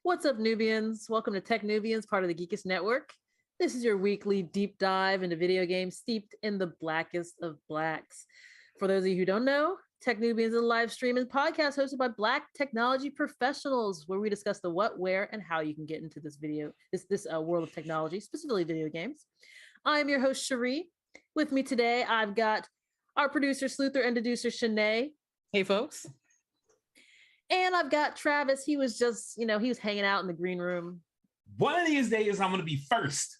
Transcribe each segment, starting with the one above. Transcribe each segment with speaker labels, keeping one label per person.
Speaker 1: What's up, Nubians? Welcome to techn00bians, part of the Geekest Network. This is your weekly deep dive into video games steeped in the blackest of blacks. For those of you who don't know, techn00bians is a live stream and podcast hosted by Black technology professionals, where we discuss the what, where, and how you can get into this world of technology, specifically video games. I'm your host, Cherie. With me today, I've got our producer, Sleuther, and deducer, Shanae.
Speaker 2: Hey, folks.
Speaker 1: And I've got Travis. He was just, he was hanging out in the green room.
Speaker 3: One of these days, I'm going to be first.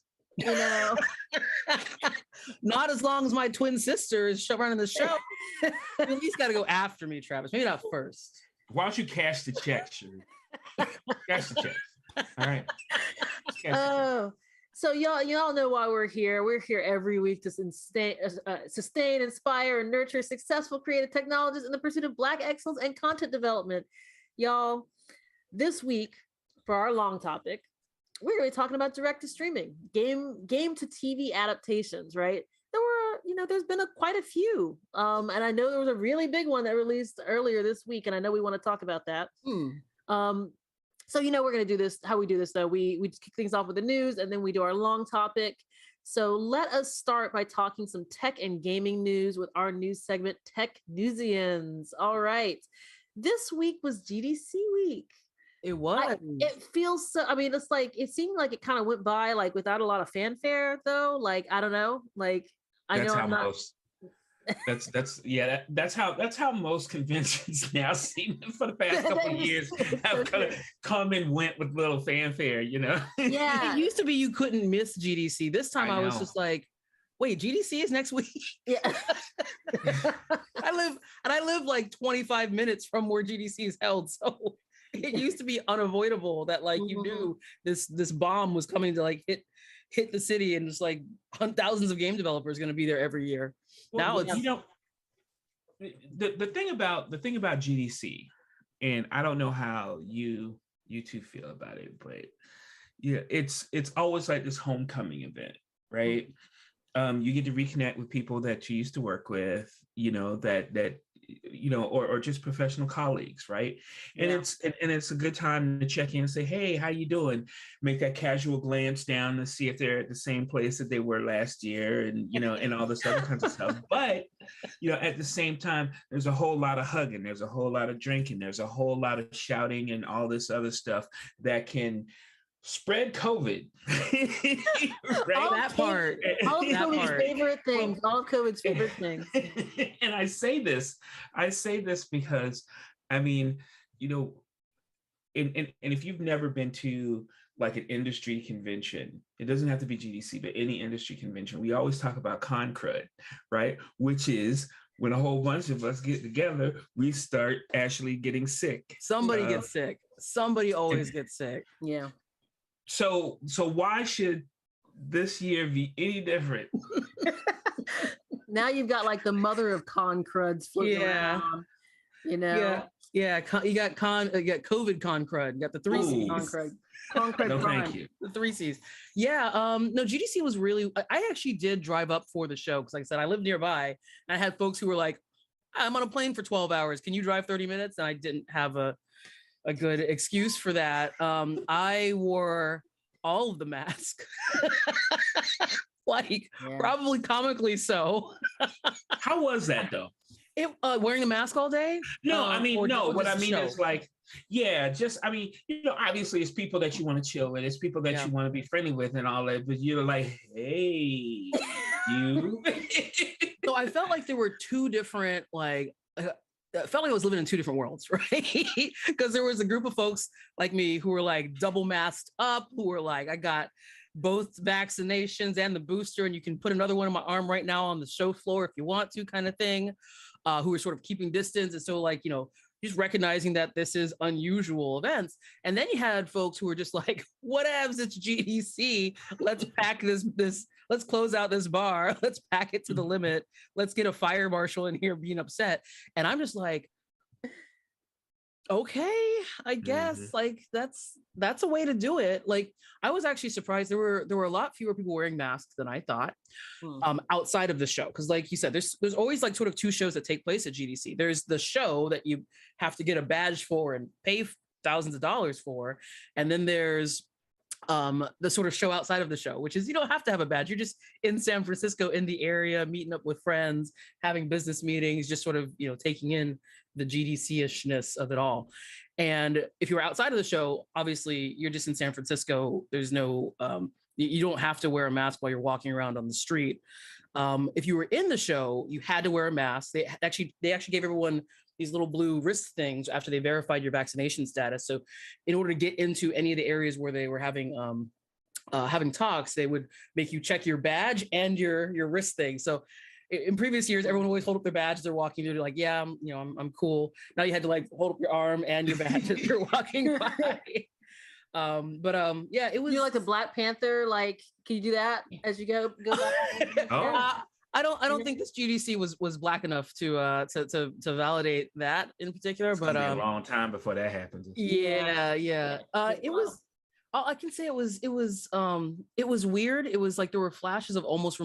Speaker 2: Not as long as my twin sister is running the show. You at least got to go after me, Travis. Maybe not first.
Speaker 3: Why don't you cash the check, Sherry? Cash the check. All right.
Speaker 1: So y'all know why we're here. We're here every week to sustain, inspire, and nurture successful creative technologists in the pursuit of Black excellence and content development. Y'all, this week, for our long topic, we're going to be talking about direct-to-streaming, game to TV adaptations, right? There's been quite a few. And I know there was a really big one that released earlier this week, and I know we want to talk about that. So, we're going to do this, how we do this, though. We just kick things off with the news, and then we do our long topic. So let us start by talking some tech and gaming news with our news segment, techn00bians. All right. This week was GDC week.
Speaker 2: It was.
Speaker 1: It feels so, it's like, it seemed like it kind of went by, like, without a lot of fanfare, though. Like, I don't know. Like,
Speaker 3: that's how most conventions now seem for the past couple of years have kind of come and went with little fanfare, Yeah.
Speaker 2: It used to be you couldn't miss GDC. This time I was just like, wait, GDC is next week?
Speaker 1: Yeah.
Speaker 2: I live like 25 minutes from where GDC is held. So it used to be unavoidable that you knew this bomb was coming to hit the city, and just thousands of game developers going to be there every year.
Speaker 3: Well, now the thing about GDC, and I don't know how you two feel about it, but it's always like this homecoming event, right? You get to reconnect with people that you used to work with, or just professional colleagues, right? And it's a good time to check in and say, hey, how you doing? Make that casual glance down to see if they're at the same place that they were last year, and and all this other kinds of stuff. But at the same time, there's a whole lot of hugging, there's a whole lot of drinking, there's a whole lot of shouting and all this other stuff that can spread COVID.
Speaker 2: Right? That part.
Speaker 1: All of COVID's favorite things. All of COVID's favorite things.
Speaker 3: And I say this because, and if you've never been to an industry convention, it doesn't have to be GDC, but any industry convention, we always talk about con crud, right? Which is when a whole bunch of us get together, we start actually getting sick.
Speaker 2: Somebody gets sick. Somebody always gets sick.
Speaker 1: Yeah.
Speaker 3: So why should this year be any different?
Speaker 1: Now you've got the mother of con cruds floating around.
Speaker 2: Yeah. You got COVID con crud. You got the 3 C's.
Speaker 1: Con crud.
Speaker 3: No, thank you.
Speaker 2: The 3 C's. Yeah. No, GDC was really. I actually did drive up for the show because, like I said, I live nearby, and I had folks who were like, "I'm on a plane for 12 hours. Can you drive 30 minutes?" And I didn't have a good excuse for that. I wore all of the mask, probably comically so.
Speaker 3: How was that though?
Speaker 2: Wearing a mask all day?
Speaker 3: No, what I mean is obviously it's people that you want to chill with, it's people that you want to be friendly with and all that, but you're like, hey, you.
Speaker 2: So I felt like there were two different I felt like I was living in two different worlds, right? Because there was a group of folks like me who were double masked up, who were I got both vaccinations and the booster, and you can put another one on my arm right now on the show floor if you want to, kind of thing, who were sort of keeping distance. And so just recognizing that this is unusual events. And then you had folks who were just like, whatevs, it's GDC. Let's pack this, let's close out this bar. Let's pack it to the limit. Let's get a fire marshal in here being upset. And I'm just like, okay, I guess that's a way to do it. I was actually surprised there were a lot fewer people wearing masks than I thought outside of the show, because like you said, there's always sort of two shows that take place at GDC. There's the show that you have to get a badge for and pay thousands of dollars for. And then there's the sort of show outside of the show, which is you don't have to have a badge. You're just in San Francisco, in the area, meeting up with friends, having business meetings, just sort of taking in the GDC-ishness of it all. And if you were outside of the show, obviously you're just in San Francisco. There's no you don't have to wear a mask while you're walking around on the street. If you were in the show, you had to wear a mask. They actually gave everyone these little blue wrist things after they verified your vaccination status. So in order to get into any of the areas where they were having talks, they would make you check your badge and your wrist thing. So in previous years, everyone always hold up their badge as they're walking through. They're like, yeah, I'm cool. Now you had to like hold up your arm and your badge as you're walking by. Yeah, it was.
Speaker 1: You like the Black Panther? Like, can you do that as you go back?
Speaker 2: I don't think this GDC was black enough to validate that in particular,
Speaker 3: it's
Speaker 2: but
Speaker 3: a long time before that happens.
Speaker 2: Yeah. It was. All I can say it was weird. It was like there were flashes of almost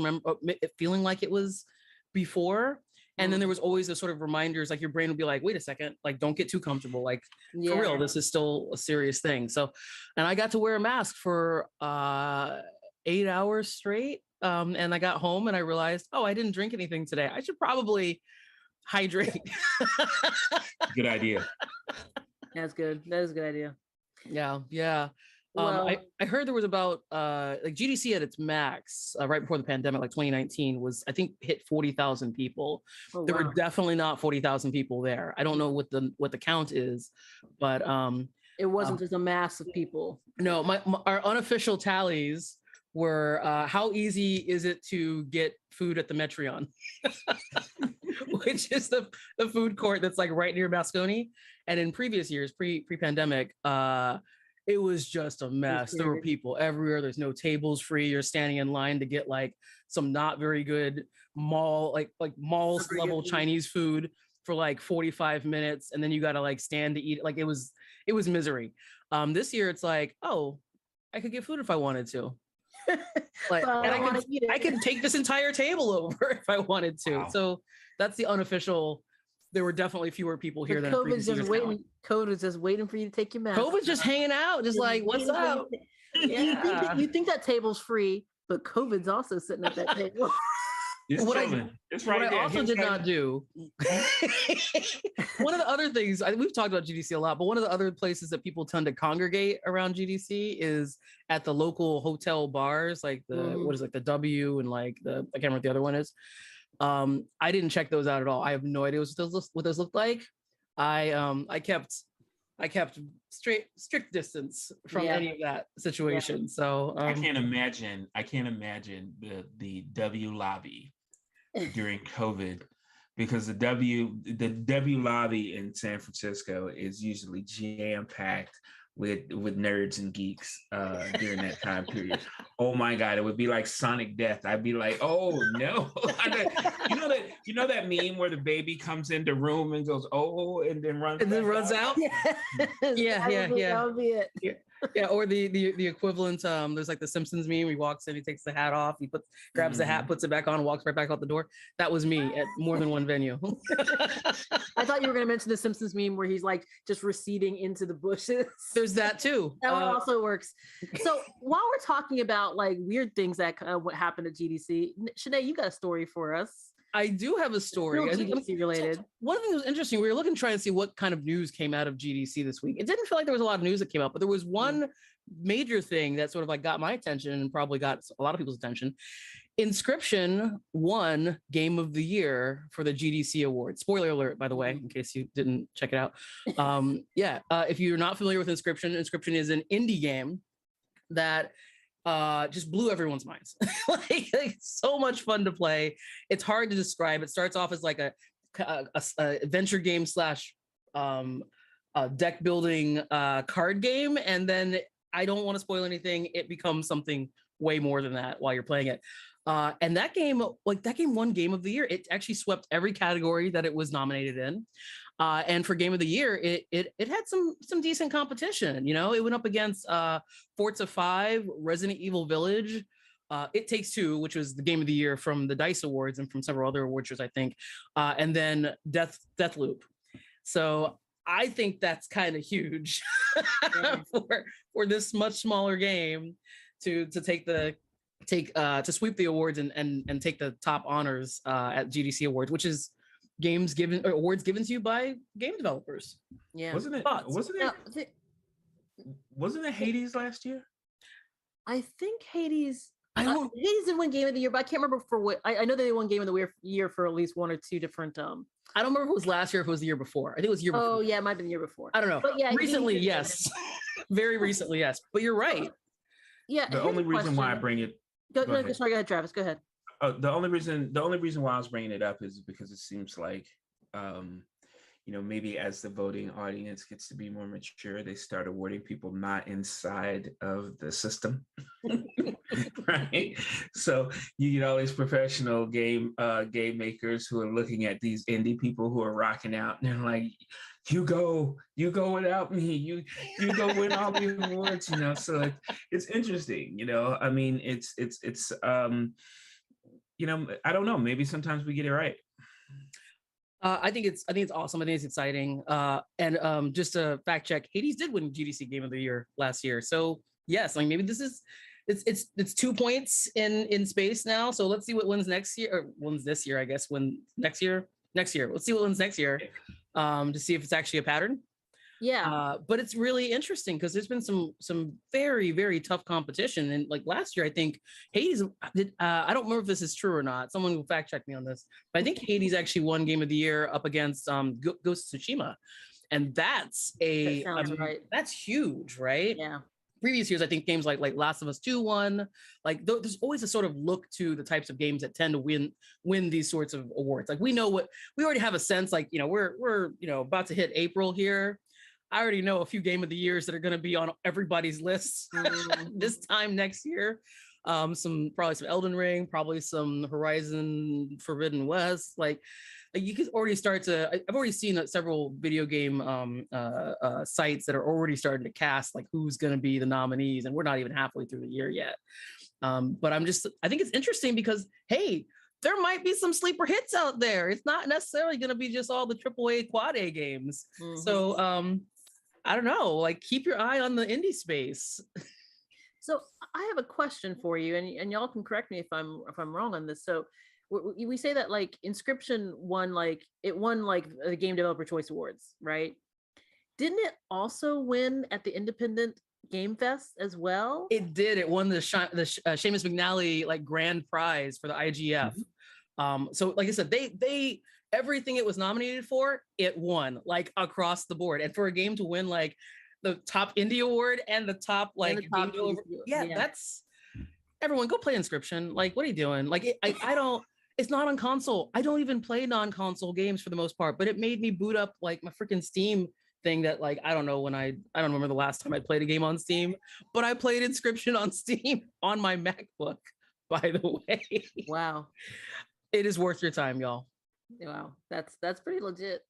Speaker 2: feeling like it was before, and then there was always the sort of reminders, like your brain would be like, wait a second, like don't get too comfortable, like for real, this is still a serious thing. So, and I got to wear a mask for 8 hours straight. And I got home and I realized, oh, I didn't drink anything today. I should probably hydrate.
Speaker 3: Good idea.
Speaker 1: That's good. That is a good idea.
Speaker 2: Yeah.
Speaker 1: Well,
Speaker 2: I heard there was about like GDC at its max right before the pandemic, like 2019 was, I think, hit 40,000 people. There were definitely not 40,000 people there. I don't know what the count is, but
Speaker 1: it wasn't just a mass of people.
Speaker 2: No, our unofficial tallies were how easy is it to get food at the Metreon, which is the food court that's like right near Moscone. And in previous years, pre-pandemic, it was just a mess. There were people everywhere. There's no tables free. You're standing in line to get like some not very good mall level Chinese food for like 45 minutes. And then you got to like stand to eat. Like it was misery. This year it's like, oh, I could get food if I wanted to. Like, and I could take this entire table over if I wanted to. Wow. So that's the unofficial. There were definitely fewer people here than
Speaker 1: COVID's just waiting. COVID's just waiting for you to take your mask.
Speaker 2: COVID's just hanging out, just like, what's up?
Speaker 1: You think that table's free, but COVID's also sitting at that table.
Speaker 2: What I also did not do, one of the other things, we've talked about GDC a lot, but one of the other places that people tend to congregate around GDC is at the local hotel bars, like what is like the W and like I can't remember what the other one is. I didn't check those out at all. I have no idea what those looked like. I kept strict distance from any of that situation. So
Speaker 3: I can't imagine the W lobby during COVID, because the W lobby in San Francisco is usually jam-packed with nerds and geeks during that time period. Oh my God, it would be like Sonic Death. I'd be like, oh no. you know that meme where the baby comes into the room and goes, oh, and then runs out?
Speaker 2: Yeah.
Speaker 1: That would be it.
Speaker 2: Yeah, or the equivalent, there's like the Simpsons meme, he walks in, he takes the hat off, he grabs the hat, puts it back on, and walks right back out the door. That was me at more than one venue.
Speaker 1: I thought you were going to mention the Simpsons meme where he's like just receding into the bushes.
Speaker 2: There's that too.
Speaker 1: That one also works. So while we're talking about like weird things that what happened at GDC, Shanae, you got a story for us.
Speaker 2: I do have a story.
Speaker 1: GDC related.
Speaker 2: So one thing that was interesting, we were looking, trying to see what kind of news came out of GDC this week. It didn't feel like there was a lot of news that came out, but there was one major thing that sort of like got my attention and probably got a lot of people's attention. Inscription won Game of the Year for the GDC Award. Spoiler alert, by the way, in case you didn't check it out. If you're not familiar with Inscription is an indie game that just blew everyone's minds. like so much fun to play. It's hard to describe. It starts off as like a adventure game / deck building card game, and then I don't want to spoil anything. It becomes something way more than that while you're playing it. And that game won Game of the Year. It actually swept every category that it was nominated in. And for Game of the Year, it had some decent competition. You know, it went up against Forza 5, Resident Evil Village, It Takes Two, which was the Game of the Year from the DICE Awards and from several other award shows, I think, and then Deathloop. So I think that's kind of huge for this much smaller game to sweep the awards and take the top honors at GDC Awards, which is awards given to you by game developers.
Speaker 1: Yeah.
Speaker 3: Wasn't it Hades last year?
Speaker 1: I think Hades didn't win Game of the Year, but I can't remember for what. I know they won Game of the Year for at least one or two different.
Speaker 2: I don't remember if it was last year or if it was the year before. I think it was the year before.
Speaker 1: Oh yeah, it might have been the year before.
Speaker 2: I don't know.
Speaker 1: But yeah,
Speaker 2: recently, yes. Very recently, yes. But you're right.
Speaker 1: Yeah.
Speaker 3: The only reason why I bring it.
Speaker 1: Go ahead, Travis. Go ahead.
Speaker 3: The only reason why I was bringing it up is because it seems like, maybe as the voting audience gets to be more mature, they start awarding people not inside of the system, right? So you get all these professional game makers who are looking at these indie people who are rocking out, and they're like, you go without me, you go win all the awards, So it's interesting, I mean, it's I don't know, maybe sometimes we get it right.
Speaker 2: I think it's awesome. I think it's exciting. And just a fact check, Hades did win GDC Game of the Year last year. So yes, maybe this is it's 2 points in space now. So let's see what wins next year, or wins this year, I guess. Next year. Let's see what wins next year. To see if it's actually a pattern.
Speaker 1: Yeah.
Speaker 2: But it's really interesting because there's been some very, very tough competition. And like last year, I think Hades did, I don't remember if this is true or not. Someone will fact check me on this. But I think Hades actually won Game of the Year up against Ghost of Tsushima. And that's that's huge, right?
Speaker 1: Yeah.
Speaker 2: Previous years, I think games like Last of Us 2 won. Like there's always a sort of look to the types of games that tend to win these sorts of awards. Like we already have a sense, like, we're about to hit April here. I already know a few Game of the Years that are going to be on everybody's lists this time next year. Probably some Elden Ring, probably some Horizon Forbidden West. Like you can already I've already seen several video game sites that are already starting to cast like who's going to be the nominees, and we're not even halfway through the year yet. But I think it's interesting because, hey, there might be some sleeper hits out there. It's not necessarily going to be just all the AAA quad A games. Mm-hmm. So I don't know, like keep your eye on the indie space.
Speaker 1: So I have a question for you, and y'all can correct me if I'm wrong on this. So we say that like Inscription won the Game Developer Choice Awards, right? Didn't it also win at the Independent Game Fest as well?
Speaker 2: It did. It won the Seamus McNally like grand prize for the IGF. Mm-hmm. So like I said, they everything it was nominated for, it won like across the board. And for a game to win like the top indie award and the top like game developer, that's everyone go play Inscription. Like, what are you doing? Like, I don't. It's not on console. I don't even play non-console games for the most part. But it made me boot up like my freaking Steam thing that like I don't know when I don't remember the last time I played a game on Steam, but I played Inscription on Steam on my MacBook. By the way,
Speaker 1: wow,
Speaker 2: it is worth your time, y'all.
Speaker 1: Wow, that's pretty legit.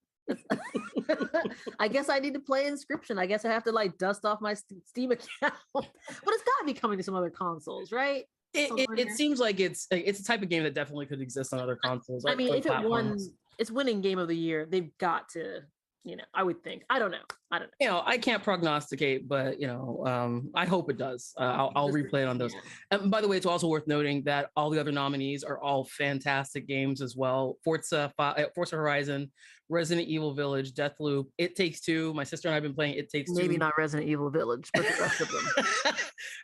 Speaker 1: I guess I need to play Inscription. I guess I have to like dust off my Steam account, but it's got to be coming to some other consoles, right?
Speaker 2: It seems like it's a type of game that definitely could exist on other consoles.
Speaker 1: I mean, if it's winning Game of the Year, they've got to. I would think. I don't know.
Speaker 2: I can't prognosticate, but I hope it does. I'll replay it on those. Yeah. And by the way, it's also worth noting that all the other nominees are all fantastic games as well. Forza Horizon, Resident Evil Village, Deathloop, It Takes Two. My sister and I have been playing It Takes Two.
Speaker 1: Maybe not Resident Evil Village, but the rest of them.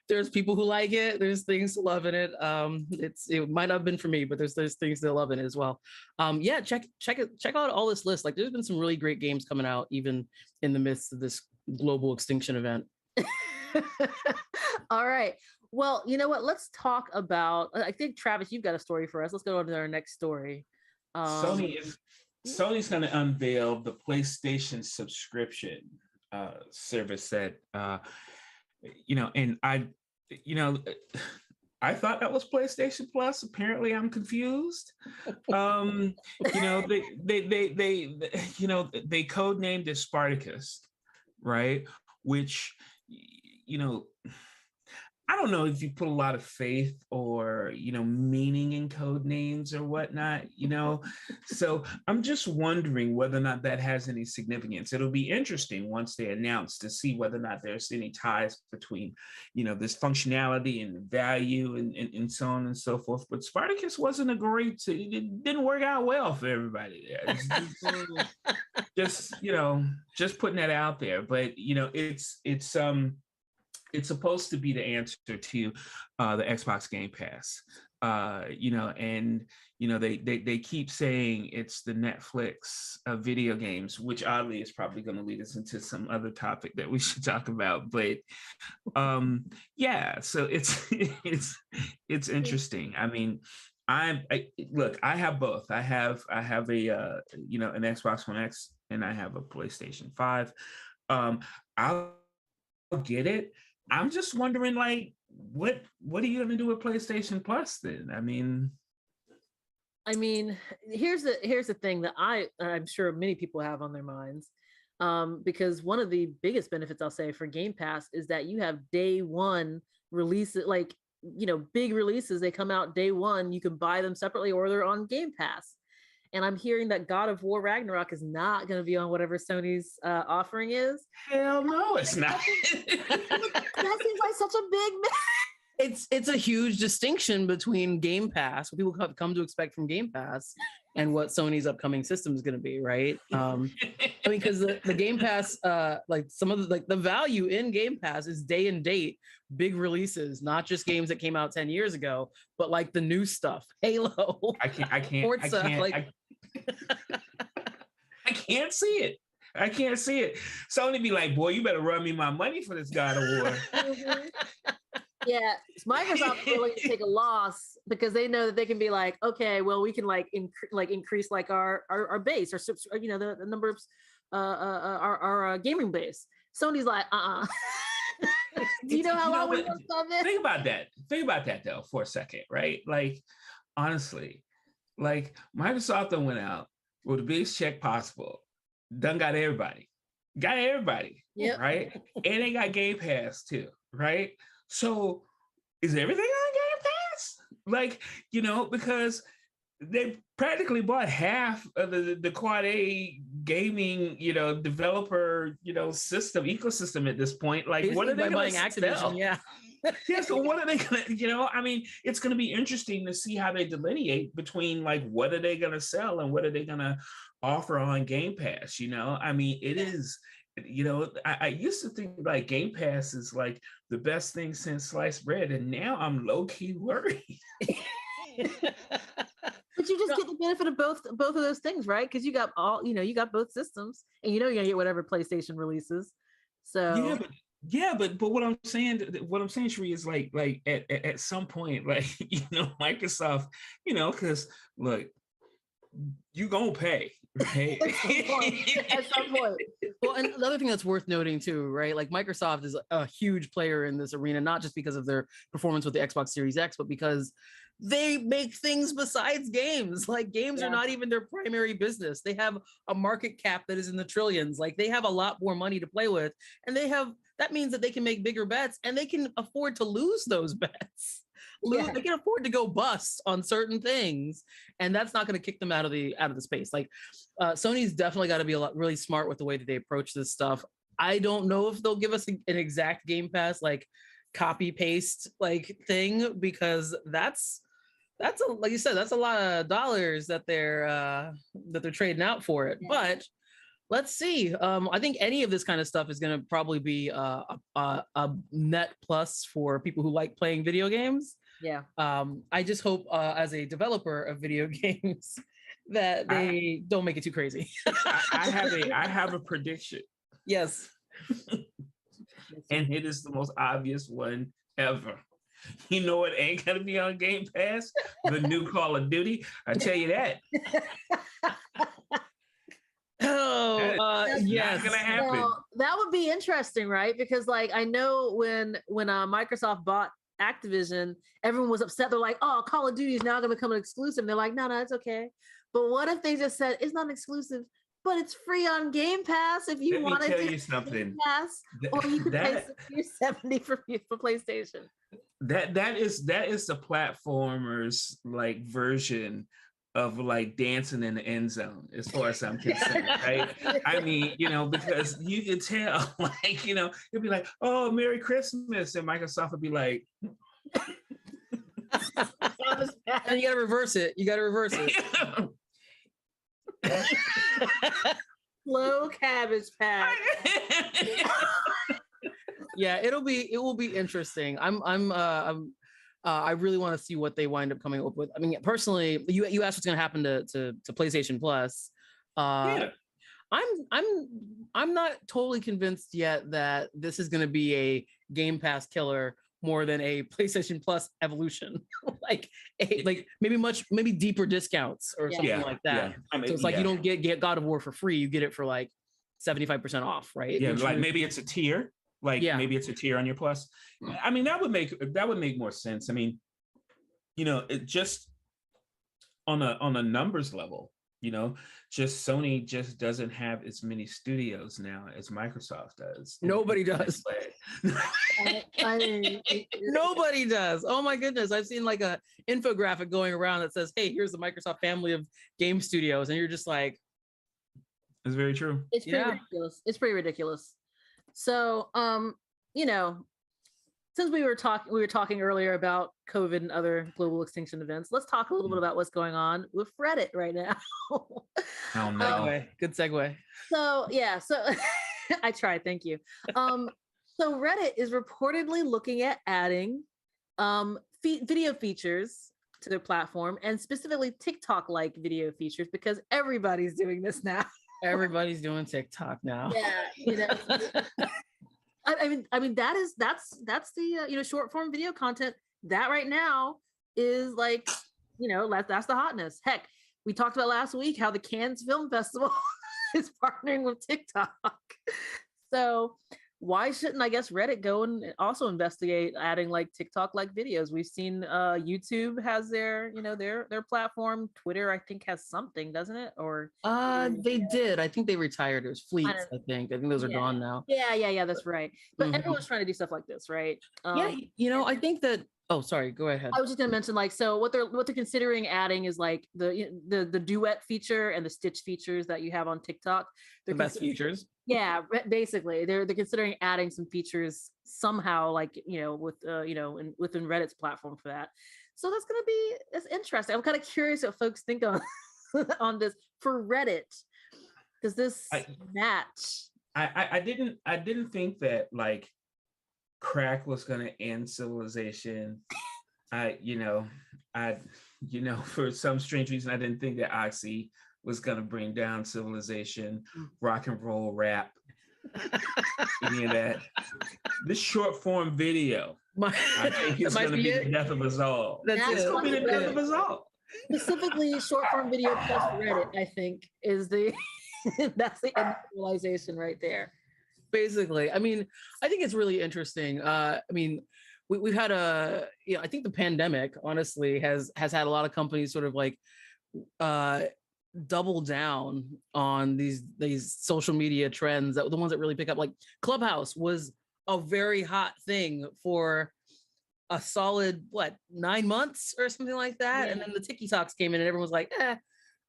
Speaker 2: There's people who like it. There's things to love in it. It might not have been for me, but there's things to love in it as well. Check out all this list. Like there's been some really great games coming out even in the midst of this global extinction event.
Speaker 1: All right. Well, you know what? Let's talk about. I think Travis, you've got a story for us. Let's go on to our next story.
Speaker 3: Sony's going to unveil the PlayStation subscription service that, and I thought that was PlayStation Plus. Apparently, I'm confused. They codenamed it Spartacus, right? Which, I don't know if you put a lot of faith or, meaning in code names or whatnot, So I'm just wondering whether or not that has any significance. It'll be interesting once they announce to see whether or not there's any ties between, this functionality and the value and so on and so forth. But Spartacus wasn't it didn't work out well for everybody there. Just putting that out there. But, it's supposed to be the answer to the Xbox Game Pass, and they keep saying it's the Netflix of video games, which oddly is probably going to lead us into some other topic that we should talk about. But so it's interesting. I mean, I have both. I have a an Xbox One X and I have a PlayStation 5. I'll get it. I'm just wondering, like, what are you going to do with PlayStation Plus then? I mean,
Speaker 1: here's the thing that I'm sure many people have on their minds, because one of the biggest benefits, I'll say, for Game Pass is that you have day one releases, like, big releases. They come out day one. You can buy them separately or they're on Game Pass. And I'm hearing that God of War Ragnarok is not going to be on whatever Sony's offering is.
Speaker 3: Hell no, it's not.
Speaker 1: That seems like such a big
Speaker 2: it's a huge distinction between Game Pass, what people have come to expect from Game Pass, and what Sony's upcoming system is going to be, right? Because the Game Pass, like some of the value in Game Pass is day and date, big releases, not just games that came out 10 years ago, but like the new stuff, Halo.
Speaker 3: I can't.
Speaker 2: Forza,
Speaker 3: I can't see it. I can't see it. Sony be like, boy, you better run me my money for this God of War.
Speaker 1: Yeah, Microsoft willing to take a loss because they know that they can be like, okay, well, we can increase like our base or the number of our gaming base. Sony's like, Do you know how long we worked on this?
Speaker 3: Think about that though for a second, right? Like, honestly, like Microsoft done went out with the biggest check possible, done got everybody,
Speaker 1: yep.
Speaker 3: Right? And they got Game Pass too, right? So is everything on Game Pass? Like, because they practically bought half of the Quad A gaming, developer, system ecosystem at this point. Like,
Speaker 2: basically,
Speaker 3: what are they
Speaker 2: buying
Speaker 3: going to
Speaker 2: Activision?
Speaker 3: sell?
Speaker 2: Yeah.
Speaker 3: Yeah. So what are they going to? It's going to be interesting to see how they delineate between like what are they going to sell and what are they going to offer on Game Pass. It is. I used to think like Game Pass is like the best thing since sliced bread, and now I'm low key worried.
Speaker 1: But you just get the benefit of both of those things, right? Because you got you got both systems, and you're gonna get whatever PlayStation releases. So
Speaker 3: but what I'm saying, Sheree, is like at some point, like Microsoft, because look, you gonna pay, right?
Speaker 1: At some point.
Speaker 2: Well, and another thing that's worth noting too, right? Like Microsoft is a huge player in this arena, not just because of their performance with the Xbox Series X, but because they make things besides games. Like games are not even their primary business. They have a market cap that is in the trillions. Like they have a lot more money to play with, and that means that they can make bigger bets and they can afford to lose those bets. They can afford to go bust on certain things, and that's not going to kick them out of the space. Like Sony's definitely got to be really smart with the way that they approach this stuff. I don't know if they'll give us an exact Game Pass like copy paste like thing, because that's like you said, that's a lot of dollars that they're trading out for it. Yeah. But let's see. I think any of this kind of stuff is going to probably be a net plus for people who like playing video games.
Speaker 1: Yeah.
Speaker 2: I just hope as a developer of video games that they don't make it too crazy.
Speaker 3: I have a prediction.
Speaker 2: Yes.
Speaker 3: And it is the most obvious one ever. You know what ain't gonna be on Game Pass? The new Call of Duty. I tell you that.
Speaker 2: Yes,
Speaker 3: not gonna happen.
Speaker 1: Well, that would be interesting, right? Because like I know when Microsoft bought Activision, everyone was upset. They're like, "Oh, Call of Duty is now going to become an exclusive." And they're like, "No, it's okay." But what if they just said it's not an exclusive, but it's free on Game Pass if you want to
Speaker 3: tell you something.
Speaker 1: Pass, or you can pay $60 or $70 for PlayStation.
Speaker 3: That is the platformers like version of like dancing in the end zone, as far as I'm concerned, right? I mean, because you can tell, like, you'll be like, oh, Merry Christmas, and Microsoft would be like,
Speaker 2: and you gotta reverse it.
Speaker 1: Slow Cabbage Patch.
Speaker 2: Yeah, it will be interesting. I really want to see what they wind up coming up with. I mean, personally, you asked what's going to happen to PlayStation Plus.
Speaker 3: Yeah.
Speaker 2: I'm not totally convinced yet that this is going to be a Game Pass killer more than a PlayStation Plus evolution, like maybe deeper discounts or something like that. Yeah. I mean, so it's like you don't get God of War for free; you get it for like 75% off, right?
Speaker 3: Yeah, like maybe it's a tier. Like maybe it's a tier on your Plus. I mean, that would make more sense. I mean, it just on a numbers level, just Sony just doesn't have as many studios now as Microsoft does.
Speaker 2: Nobody does. Nobody does. Oh my goodness. I've seen like a infographic going around that says, hey, here's the Microsoft family of game studios. And you're just like,
Speaker 3: it's very true.
Speaker 1: It's pretty ridiculous. It's pretty ridiculous. So, since we were talking earlier about COVID and other global extinction events, let's talk a little bit about what's going on with Reddit right now.
Speaker 3: Oh no!
Speaker 2: Good segue.
Speaker 1: So I tried. Thank you. So Reddit is reportedly looking at adding video features to their platform, and specifically TikTok-like video features, because everybody's doing this now.
Speaker 2: Everybody's doing TikTok now.
Speaker 1: Yeah, I mean that's the short form video content that right now is like, that's the hotness. Heck, we talked about last week how the Cannes Film Festival is partnering with TikTok. So why shouldn't, I guess, Reddit go and also investigate adding like TikTok like videos? We've seen YouTube has their platform. Twitter, I think, has something, doesn't it? Or
Speaker 2: they did. I think they retired. It was Fleets, I think those are gone now.
Speaker 1: Yeah, that's right. But everyone's trying to do stuff like this, right?
Speaker 2: I think that. Oh, sorry. Go ahead.
Speaker 1: I was just gonna mention, like, so what they're considering adding is like the duet feature and the stitch features that you have on TikTok.
Speaker 2: They're the best features.
Speaker 1: Yeah, basically, they're considering adding some features somehow, like within Reddit's platform for that. So that's interesting. I'm kind of curious what folks think on this for Reddit. Does this match?
Speaker 3: I didn't think that like crack was going to end civilization. For some strange reason, I didn't think that Oxy was going to bring down civilization, rock and roll, rap, any of that. This short form video, I think it's going to be the death of us all. That's going to be the death of us all.
Speaker 1: Specifically, short form video plus Reddit, I think, is that's the end of civilization right there.
Speaker 2: Basically, I mean, I think it's really interesting. I mean, we've had I think the pandemic honestly has had a lot of companies sort of like double down on these social media trends, that the ones that really pick up. Like Clubhouse was a very hot thing for a solid 9 months or something like that, and then the TikToks came in and everyone was like, I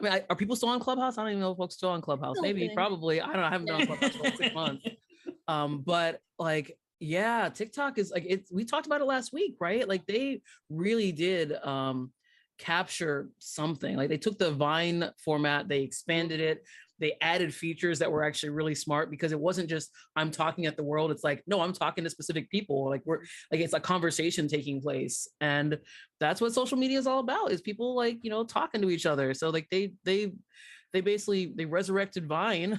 Speaker 2: mean, are people still on Clubhouse? I don't even know if folks still on Clubhouse. Maybe, probably. I don't know. I haven't been on Clubhouse for like 6 months. But like, yeah, TikTok is like, we talked about it last week, right? Like they really did capture something. Like they took the Vine format, they expanded it, they added features that were actually really smart, because it wasn't just I'm talking at the world. It's like, no, I'm talking to specific people. Like it's a conversation taking place, and that's what social media is all about, is people like talking to each other. So like they basically resurrected Vine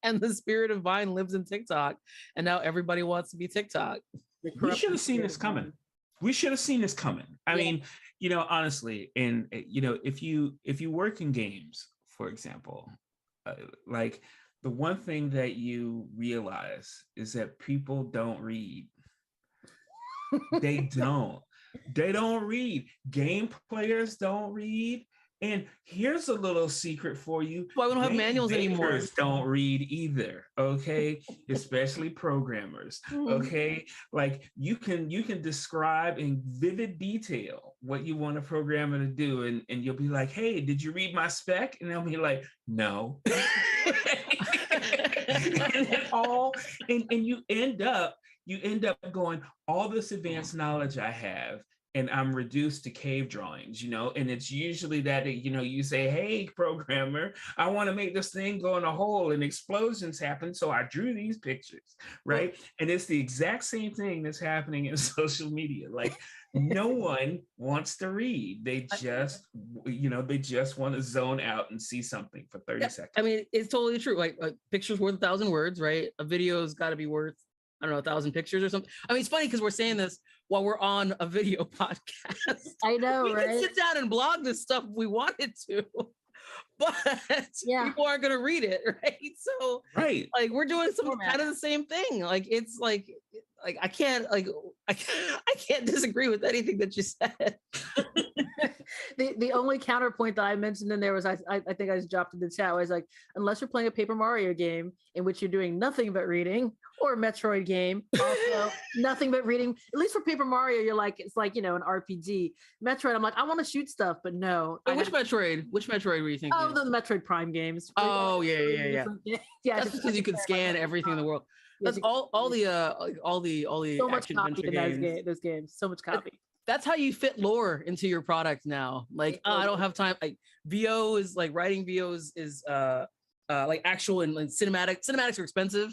Speaker 2: and the spirit of Vine lives in TikTok, and now everybody wants to be TikTok.
Speaker 3: We should have seen this coming. I mean, honestly, and if you work in games, for example, like the one thing that you realize is that people don't read. They don't read. Game players don't read. And here's a little secret for you.
Speaker 2: Why we don't have manuals anymore.
Speaker 3: Bakers don't read either, okay? Especially programmers, okay? Like you can describe in vivid detail what you want a programmer to do, and you'll be like, hey, did you read my spec? And they'll be like, no. and you end up going, all this advanced knowledge I have, and I'm reduced to cave drawings, and it's usually that, you say, hey, programmer, I want to make this thing go in a hole and explosions happen. So I drew these pictures, right? And it's the exact same thing that's happening in social media. Like no one wants to read. They just, they just want to zone out and see something for 30 seconds.
Speaker 2: I mean, it's totally true. Like picture's worth 1,000 words, right? A video's got to be worth, I don't know, 1,000 pictures or something. I mean, it's funny because we're saying this while we're on a video podcast.
Speaker 1: I know,
Speaker 2: we
Speaker 1: right?
Speaker 2: can sit down and blog this stuff if we wanted to, but people aren't going to read it, right? So,
Speaker 3: right,
Speaker 2: like we're doing some kind of the same thing. Like it's like I can't disagree with anything that you said.
Speaker 1: The only counterpoint that I mentioned in there was I think I just dropped in the chat was like, unless you're playing a Paper Mario game in which you're doing nothing but reading, or a Metroid game, also nothing but reading. At least for Paper Mario, you're like, it's like, an RPG. Metroid, I'm like, I want to shoot stuff, but no.
Speaker 2: Which Metroid were you thinking?
Speaker 1: Oh, the Metroid Prime games.
Speaker 2: Oh, yeah. That's because you can scan everything in the world. That's all the
Speaker 1: so much
Speaker 2: action
Speaker 1: copy
Speaker 2: adventure
Speaker 1: games. Those games, so much copy.
Speaker 2: That's how you fit lore into your product now. Like, I don't have time. Like VO is like writing VOs is like actual and cinematic. Cinematics are expensive.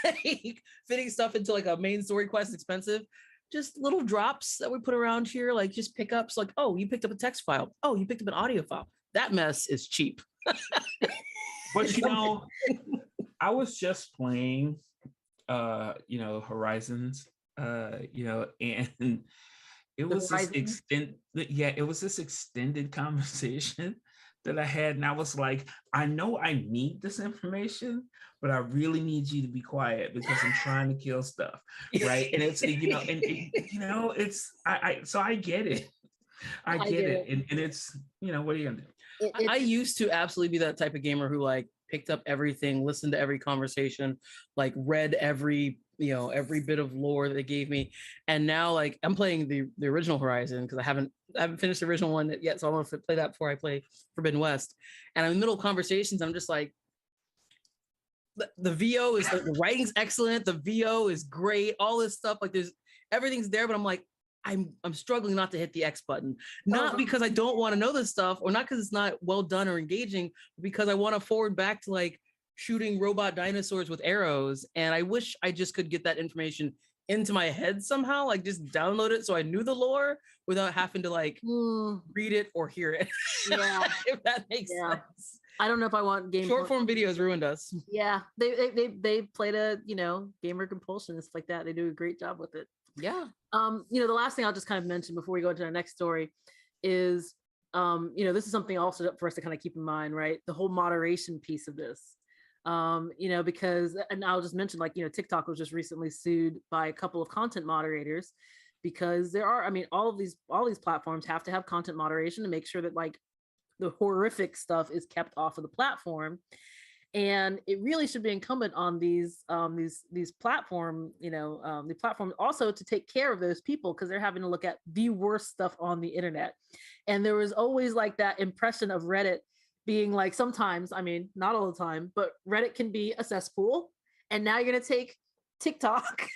Speaker 2: Like fitting stuff into like a main story quest is expensive. Just little drops that we put around here, like just pickups. Like, oh, you picked up a text file. Oh, you picked up an audio file. That mess is cheap.
Speaker 3: But I was just playing, Horizons, and it was this extended conversation that I had, and I was like, I know I need this information, but I really need you to be quiet because I'm trying to kill stuff, right? And it's so I get it. I get it. And it's, what are you gonna do?
Speaker 2: I used to absolutely be that type of gamer who like picked up everything, listened to every conversation, like read every bit of lore that they gave me. And now like I'm playing the original Horizon because I haven't finished the original one yet. So I want to play that before I play Forbidden West. And I'm in the middle of conversations. I'm just like, the VO is the writing's excellent. The VO is great. All this stuff, like everything's there, but I'm like, I'm struggling not to hit the X button, not because I don't want to know this stuff, or not because it's not well done or engaging, but because I want to forward back to like shooting robot dinosaurs with arrows. And I wish I just could get that information into my head somehow, like just download it so I knew the lore without having to like read it or hear it.
Speaker 1: Yeah.
Speaker 2: If that makes sense.
Speaker 1: I don't know if I want
Speaker 2: short form videos ruined us.
Speaker 1: Yeah, they played a gamer compulsion and stuff like that. They do a great job with it.
Speaker 2: Yeah.
Speaker 1: The last thing I'll just kind of mention before we go into our next story is, this is something also for us to kind of keep in mind, right? The whole moderation piece of this, because, and I'll just mention, like, TikTok was just recently sued by a couple of content moderators because all these platforms have to have content moderation to make sure that like the horrific stuff is kept off of the platform. And it really should be incumbent on these platforms also to take care of those people, because they're having to look at the worst stuff on the internet. And there was always like that impression of Reddit being like, sometimes, I mean, not all the time, but Reddit can be a cesspool. And now you're going to take TikTok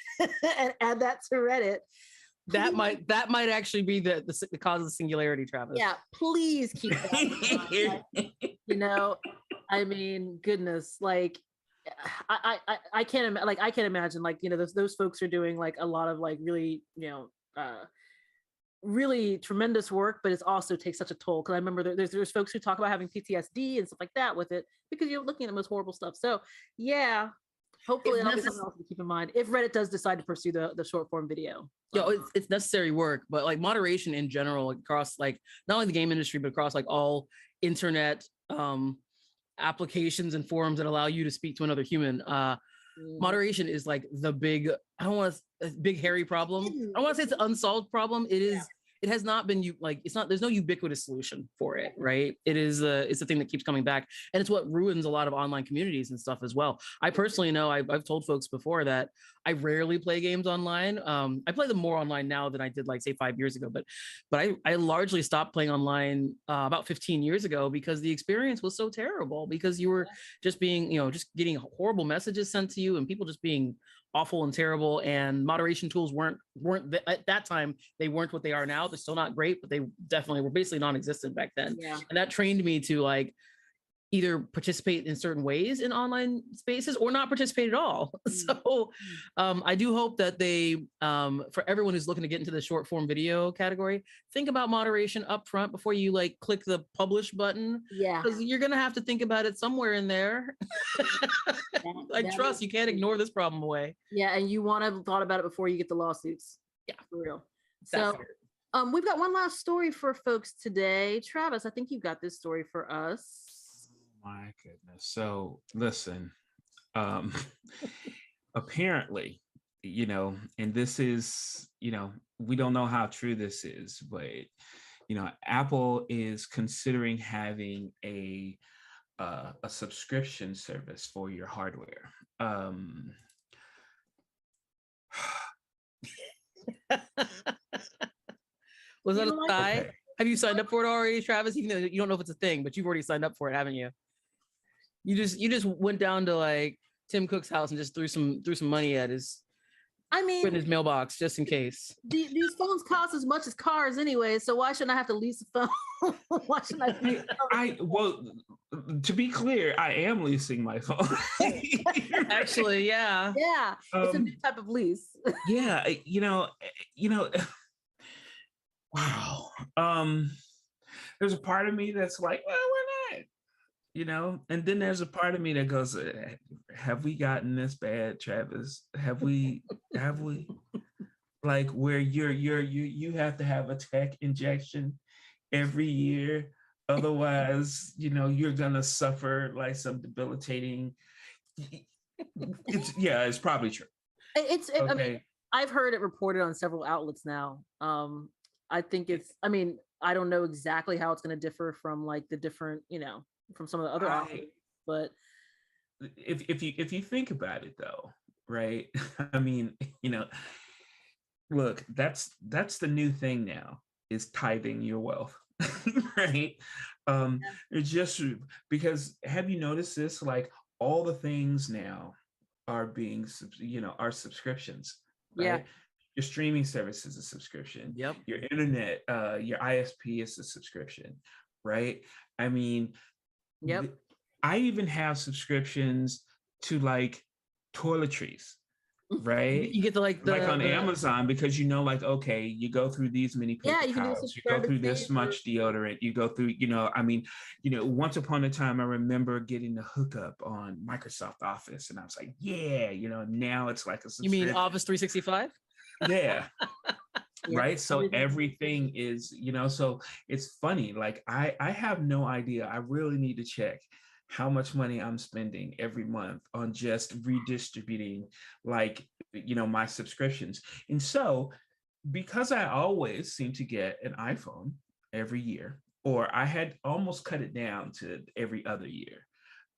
Speaker 1: and add that to Reddit.
Speaker 2: That might actually be the cause of the singularity, Travis.
Speaker 1: Yeah, please keep that in mind. I mean, goodness, like I can't imagine like, those folks are doing like a lot of like really, really tremendous work, but it also takes such a toll. Cause I remember there's folks who talk about having PTSD and stuff like that with it because you're looking at the most horrible stuff. So yeah, hopefully that'll be something else to keep in mind if Reddit does decide to pursue the short form video.
Speaker 2: It's necessary work, but like moderation in general across like not only the game industry, but across like all internet applications and forums that allow you to speak to another human. Moderation is like the big, big hairy problem. I don't want to say it's an unsolved problem. It is. it has not been there's no ubiquitous solution for it, right? It's a thing that keeps coming back, and it's what ruins a lot of online communities and stuff as well. I personally know I've told folks before that I rarely play games online. I play them more online now than I did like say 5 years ago, but I largely stopped playing online about 15 years ago because the experience was so terrible, because you were just being, just getting horrible messages sent to you and people just being awful and terrible, and moderation tools weren't at that time, they weren't what they are now. They're still not great, but they definitely were basically non-existent back then.
Speaker 1: Yeah.
Speaker 2: And that trained me to like either participate in certain ways in online spaces or not participate at all. So I do hope that they, for everyone who's looking to get into the short form video category, think about moderation up front before you like click the publish button.
Speaker 1: Yeah.
Speaker 2: Because you're going to have to think about it somewhere in there. Trust, you can't ignore this problem away.
Speaker 1: Yeah. And you want to have thought about it before you get the lawsuits.
Speaker 2: Yeah.
Speaker 1: For real. So we've got one last story for folks today. Travis, I think you've got this story for us.
Speaker 3: My goodness. So listen, apparently, and this is, we don't know how true this is, but, Apple is considering having a subscription service for your hardware.
Speaker 2: Was that a sigh? Okay. Have you signed up for it already, Travis? Even though you don't know if it's a thing, but you've already signed up for it, haven't you? You just went down to like Tim Cook's house and just threw some money at his in his mailbox just in case.
Speaker 1: These phones cost as much as cars anyway, so why shouldn't I have to lease a phone? Why shouldn't I?
Speaker 3: Well, to be clear, I am leasing my phone.
Speaker 2: Actually, yeah.
Speaker 1: Yeah, it's a new type of lease.
Speaker 3: Yeah, wow. There's a part of me that's like, well, why not? And then there's a part of me that goes, have we gotten this bad, Travis? Have we like where you have to have a tech injection every year, otherwise you're gonna suffer like some debilitating. It's probably true.
Speaker 1: Okay. I mean, I've heard it reported on several outlets now. I think I don't know exactly how it's going to differ from like the different, from some of the other outlets, but
Speaker 3: if you think about it though, right? I mean, look, that's the new thing now, is tithing your wealth, right? It's just because, have you noticed this? Like all the things now are being, are subscriptions, right?
Speaker 1: Yeah.
Speaker 3: Your streaming service is a subscription.
Speaker 2: Yep.
Speaker 3: Your internet, your ISP is a subscription, right? I mean,
Speaker 1: yep.
Speaker 3: I even have subscriptions to like toiletries, right?
Speaker 2: You get to like
Speaker 3: on Amazon, because okay, you go through these many paper towels, you go through this much deodorant, you go through, once upon a time I remember getting the hookup on Microsoft Office, and I was like, yeah, now it's like a subscription.
Speaker 2: You mean Office 365?
Speaker 3: Yeah. Right. So everything is, so it's funny. Like I have no idea. I really need to check how much money I'm spending every month on just redistributing like, my subscriptions. And so because I always seem to get an iPhone every year, or I had almost cut it down to every other year.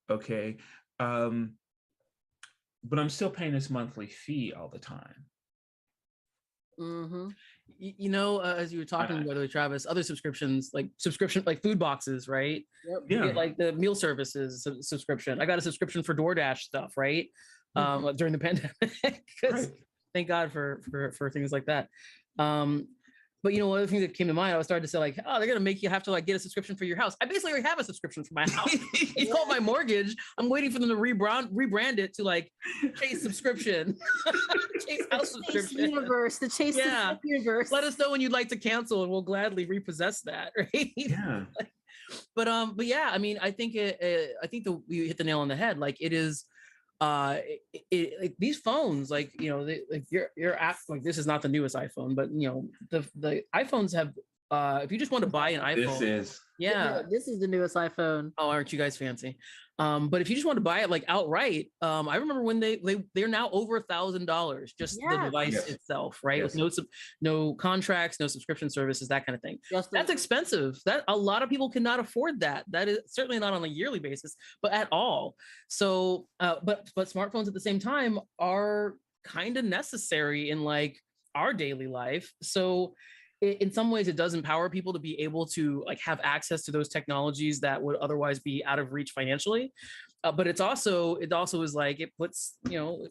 Speaker 3: Okay. But I'm still paying this monthly fee all the time.
Speaker 1: Mm-hmm.
Speaker 2: As you were talking about it, Travis, other subscriptions like food boxes, right?
Speaker 1: Yep.
Speaker 2: You get like the meal services subscription. I got a subscription for DoorDash stuff, right? During the pandemic, because thank God for things like that. But one of the things that came to mind, I was starting to say like, oh, they're gonna make you have to like get a subscription for your house. I basically already have a subscription for my house. It's called my mortgage. I'm waiting for them to rebrand it to like Chase subscription, Chase house subscription.
Speaker 1: Universe, the Chase universe.
Speaker 2: Let us know when you'd like to cancel, and we'll gladly repossess that. Right? Yeah. But yeah, I mean, I think you hit the nail on the head. Like it is. Like these phones, like your app, like this is not the newest iPhone, but the iPhones have if you just want to buy an iPhone,
Speaker 1: this is the newest iPhone.
Speaker 2: Oh, aren't you guys fancy? But if you just want to buy it like outright, I remember when they're now over $1,000 just the device itself, right? With no contracts, no subscription services, that kind of thing. That's expensive. That a lot of people cannot afford that. That is certainly not on a yearly basis, but at all. So, but smartphones at the same time are kind of necessary in like our daily life. So in some ways it does empower people to be able to like have access to those technologies that would otherwise be out of reach financially. But it also is like, it puts,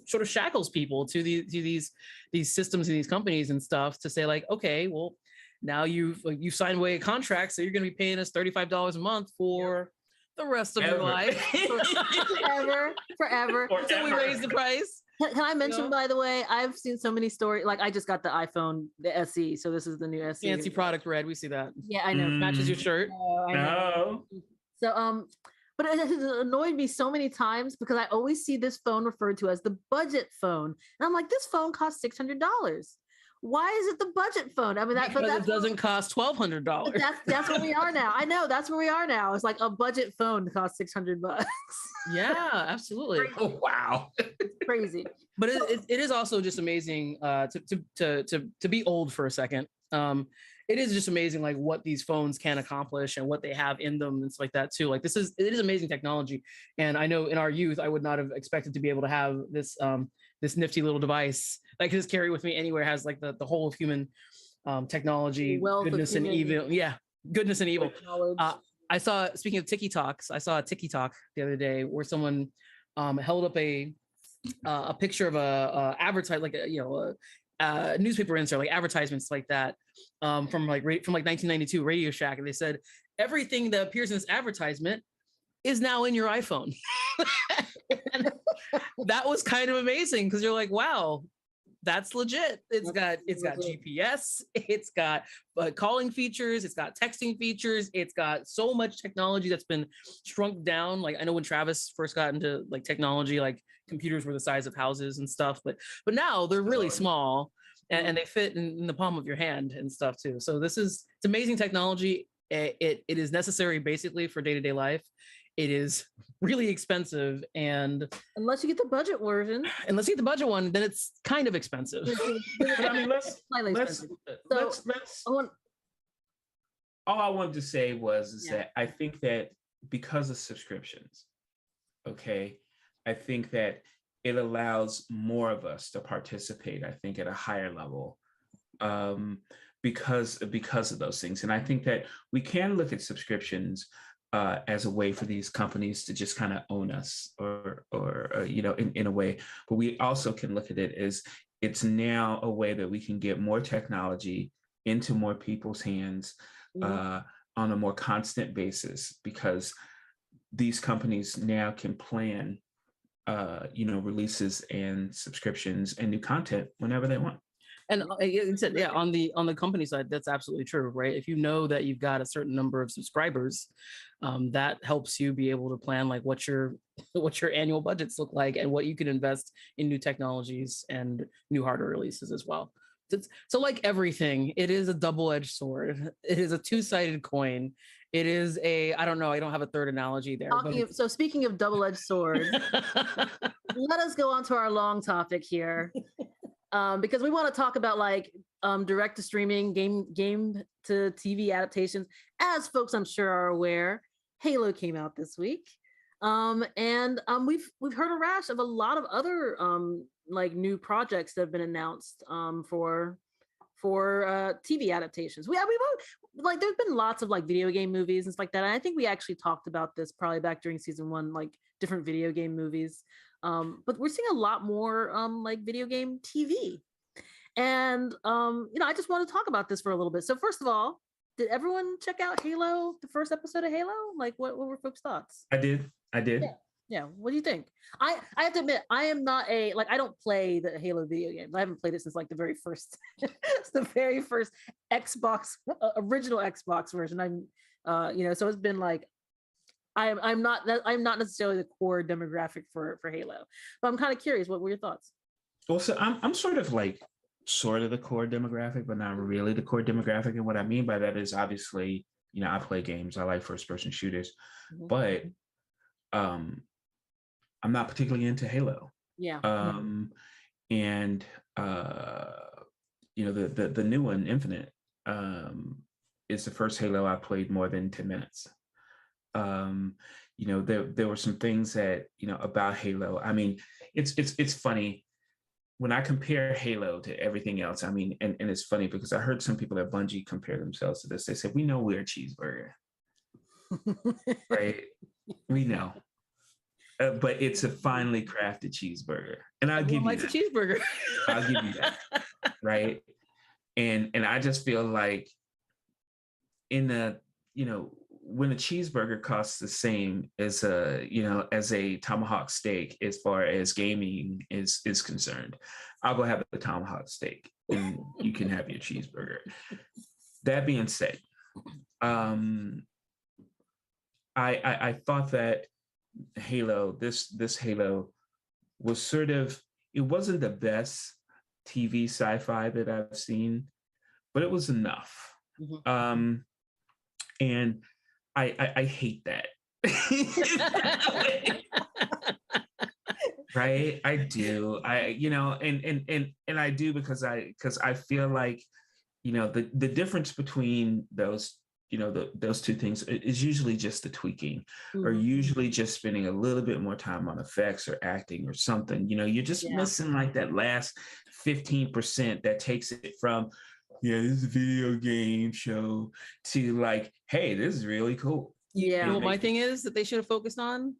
Speaker 2: sort of shackles people to these systems and these companies and stuff to say like, okay, well, now you've signed away a contract, so you're going to be paying us $35 a month for the rest of your life. Forever. Until we raise the price.
Speaker 1: Can I mention, by the way, I've seen so many stories. Like, I just got the iPhone, the SE, so this is the new SE.
Speaker 2: Fancy product, Red. We see that.
Speaker 1: Yeah, I know.
Speaker 2: Matches your shirt.
Speaker 1: I know. So, but it has annoyed me so many times because I always see this phone referred to as the budget phone, and I'm like, this phone costs $600. Why is it the budget phone? I mean,
Speaker 2: it doesn't cost $1,200.
Speaker 1: That's where we are now. I know, that's where we are now. It's like a budget phone costs $600.
Speaker 2: Yeah, absolutely.
Speaker 3: Oh, wow.
Speaker 1: It's crazy.
Speaker 2: But it is also just amazing to be old for a second. It is just amazing, like what these phones can accomplish and what they have in them and stuff like that too. Like it is amazing technology. And I know in our youth, I would not have expected to be able to have this this nifty little device that I can just carry with me anywhere. It has like the whole of human technology, goodness and evil. Yeah, goodness and evil. I saw, speaking of TikToks, I saw a TikTok the other day where someone held up a picture of a advertise, like a newspaper insert, like advertisements like that, from like 1992 Radio Shack, and they said everything that appears in this advertisement is now in your iPhone. And that was kind of amazing because you're like, wow, that's legit. It's got GPS, it's got calling features, it's got texting features, it's got so much technology that's been shrunk down. Like I know when Travis first got into like technology, like computers were the size of houses and stuff, but now they're really small and they fit in the palm of your hand and stuff too. So it's amazing technology. It is necessary basically for day-to-day life. It is really expensive, and
Speaker 1: unless you get the budget version,
Speaker 2: unless you get the budget one, then it's kind of expensive.
Speaker 3: I mean, let's all I wanted to say was that I think that because of subscriptions, okay, I think that it allows more of us to participate, I think, at a higher level, because of those things. And I think that we can look at subscriptions as a way for these companies to just kind of own us or in a way, but we also can look at it as it's now a way that we can get more technology into more people's hands on a more constant basis, because these companies now can plan releases and subscriptions and new content whenever they want.
Speaker 2: And on the company side, that's absolutely true, right? If you know that you've got a certain number of subscribers, that helps you be able to plan like what your annual budgets look like and what you can invest in new technologies and new hardware releases as well. So like everything, it is a double-edged sword. It is a two-sided coin. It is I don't know, I don't have a third analogy there.
Speaker 1: So speaking of double-edged sword, let us go on to our long topic here. Because we want to talk about like direct to streaming, game to TV adaptations. As folks I'm sure are aware, Halo came out this week, and we've heard a rash of a lot of other like new projects that have been announced for TV adaptations. We've like there's been lots of like video game movies and stuff like that. And I think we actually talked about this probably back during season 1, like different video game movies. But we're seeing a lot more like video game TV. And I just want to talk about this for a little bit. So first of all, did everyone check out Halo, the first episode of Halo? Like what were folks' thoughts?
Speaker 3: I did.
Speaker 1: Yeah. What do you think? I have to admit, I am not I don't play the Halo video games. I haven't played it since like the very first Xbox, original Xbox version. So it's been like, I'm not necessarily the core demographic for Halo, but I'm kind of curious. What were your thoughts?
Speaker 3: Well, so I'm sort of like sort of the core demographic, but not really the core demographic. And what I mean by that is obviously, I play games. I like first person shooters, but I'm not particularly into Halo.
Speaker 1: Yeah.
Speaker 3: And the new one, Infinite, is the first Halo I played more than 10 minutes. There were some things that, about Halo. I mean, it's funny when I compare Halo to everything else. I mean, and it's funny because I heard some people at Bungie compare themselves to this. They said, we know we're a cheeseburger, right? We know. But it's a finely crafted cheeseburger. And I'll give you that.
Speaker 2: A cheeseburger.
Speaker 3: I'll give you that. Right. And I just feel like when a cheeseburger costs the same as a tomahawk steak, as far as gaming is concerned, I'll go have the tomahawk steak and you can have your cheeseburger. That being said, I thought that Halo, this Halo was sort of, it wasn't the best TV sci-fi that I've seen, but it was enough. And I hate that. Right? I do. And I do because I feel like, the difference between those, those two things is usually just the tweaking, or usually just spending a little bit more time on effects or acting or something. You're just missing like that last 15% that takes it from, this is a video game show, to like, hey, this is really cool.
Speaker 1: Yeah.
Speaker 2: What my thing is that they should have focused on?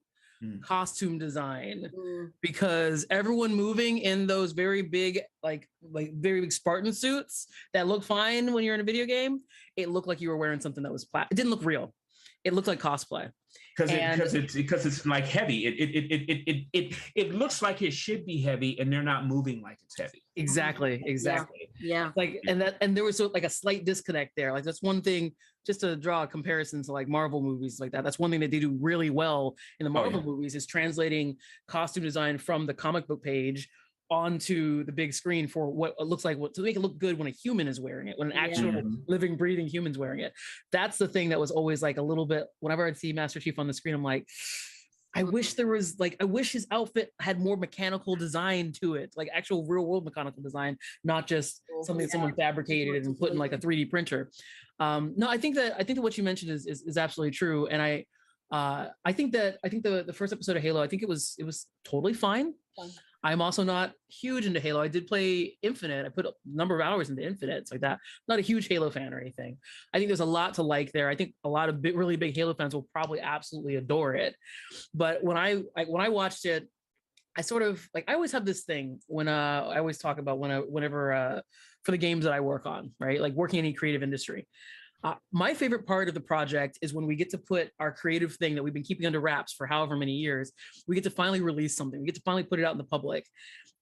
Speaker 2: Costume design, because everyone moving in those very big, like very big Spartan suits that look fine when you're in a video game, it looked like you were wearing something that was it didn't look real. It looked like cosplay. Because it's like heavy. It looks like it should be heavy, and they're not moving like it's heavy. Exactly.
Speaker 1: Yeah.
Speaker 2: Like, and there was like a slight disconnect there. Like, that's one thing, just to draw a comparison to like Marvel movies like that. That's one thing that they do really well in the Marvel movies, is translating costume design from the comic book page onto the big screen for what it looks like, to make it look good when a human is wearing it, when an actual living, breathing human's wearing it. That's the thing that was always like a little bit, whenever I'd see Master Chief on the screen, I'm like, I wish his outfit had more mechanical design to it, like actual real world mechanical design, not just something that someone fabricated and put in like a 3D printer. No, I think that what you mentioned is absolutely true. And I think the first episode of Halo, I think it was totally fine. I'm also not huge into Halo. I did play Infinite. I put a number of hours into Infinite. It's like that. Not a huge Halo fan or anything. I think there's a lot to like there. I think a lot of really big Halo fans will probably absolutely adore it. But when I watched it, I sort of like, I always have this thing when I always talk about whenever for the games that I work on, right? Like working in any creative industry. My favorite part of the project is when we get to put our creative thing that we've been keeping under wraps for however many years, we get to finally release something. We get to finally put it out in the public.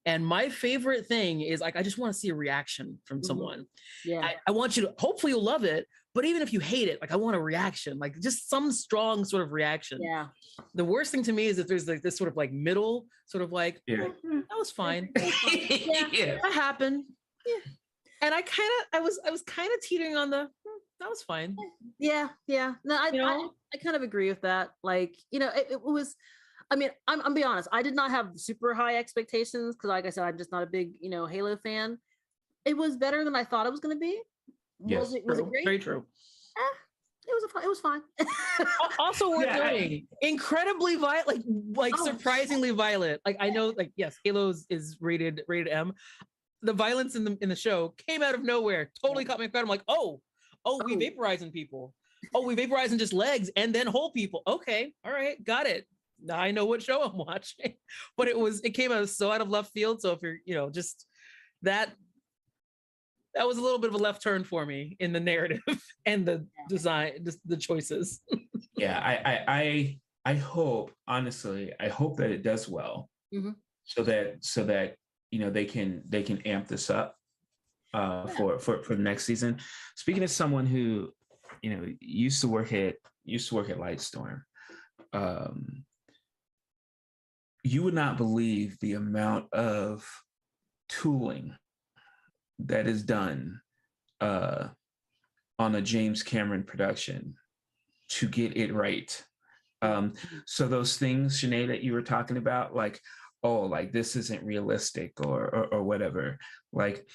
Speaker 2: And my favorite thing is like, I just want to see a reaction from someone. Yeah. I want you to, hopefully you'll love it, but even if you hate it, like I want a reaction, like just some strong sort of reaction. Yeah. The worst thing to me is if there's like this sort of like middle, sort of like, that was fine. That happened. Yeah. And I was kind of teetering on the, that was fine.
Speaker 1: Yeah. No, I kind of agree with that. Like, it was, I mean, I'm be honest, I did not have super high expectations because, like I said, I'm just not a big, Halo fan. It was better than I thought it was going to be.
Speaker 3: Yes,
Speaker 1: was it great?
Speaker 2: Very true.
Speaker 1: It was fine.
Speaker 2: Also worth noting, incredibly violent, like surprisingly violent. Like I know, like yes, Halo is rated M. The violence in the show came out of nowhere. Totally caught me off guard. I'm like, we vaporizing people. Oh, we vaporizing just legs and then whole people. Okay, all right, got it. Now I know what show I'm watching. But it came out so out of left field. So if you're, just that was a little bit of a left turn for me in the narrative and the design, the choices.
Speaker 3: Yeah, I hope, honestly, that it does well, so that they can amp this up for the next season. Speaking as someone who used to work at Lightstorm, you would not believe the amount of tooling that is done on a James Cameron production to get it right. So those things, Sinead, that you were talking about, like, oh, like this isn't realistic or whatever, like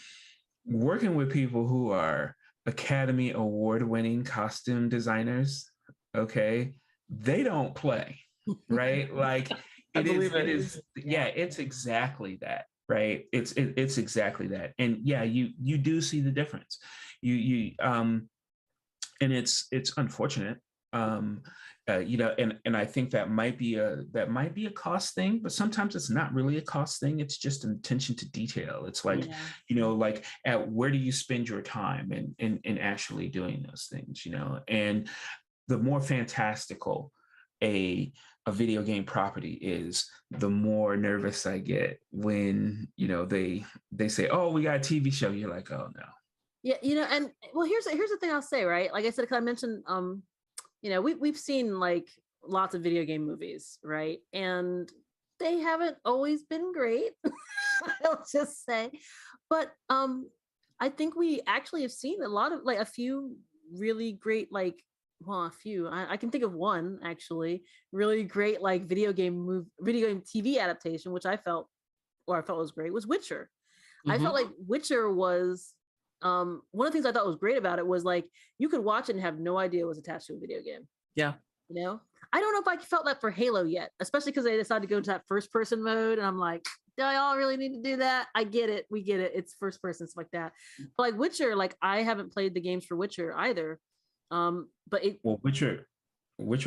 Speaker 3: working with people who are Academy Award-winning costume designers, okay, they don't play, right? Like it is, yeah, it's exactly that, right? It's exactly that. And yeah, you do see the difference. And it's unfortunate. And I think that might be a cost thing, but sometimes it's not really a cost thing. It's just an attention to detail. It's like, like at where do you spend your time in actually doing those things, and the more fantastical a video game property is, the more nervous I get when, they say, oh, we got a TV show. You're like, oh no.
Speaker 1: Yeah, and well, here's the thing I'll say, right? Like I said, because I mentioned, we've seen like lots of video game movies, right? And they haven't always been great. I'll just say, but I think we actually have seen a lot of, like, a few really great, like, well, a few. I can think of one actually really great, like, video game TV adaptation, which I felt was great, was Witcher. I felt like Witcher was one of the things I thought was great about it was, like, you could watch it and have no idea it was attached to a video game.
Speaker 2: Yeah.
Speaker 1: I don't know if I felt that for Halo yet, especially because they decided to go into that first person mode. And I'm like, do I all really need to do that? I get it. We get it. It's first person, stuff like that. But like Witcher, like, I haven't played the games for Witcher either.
Speaker 3: Witcher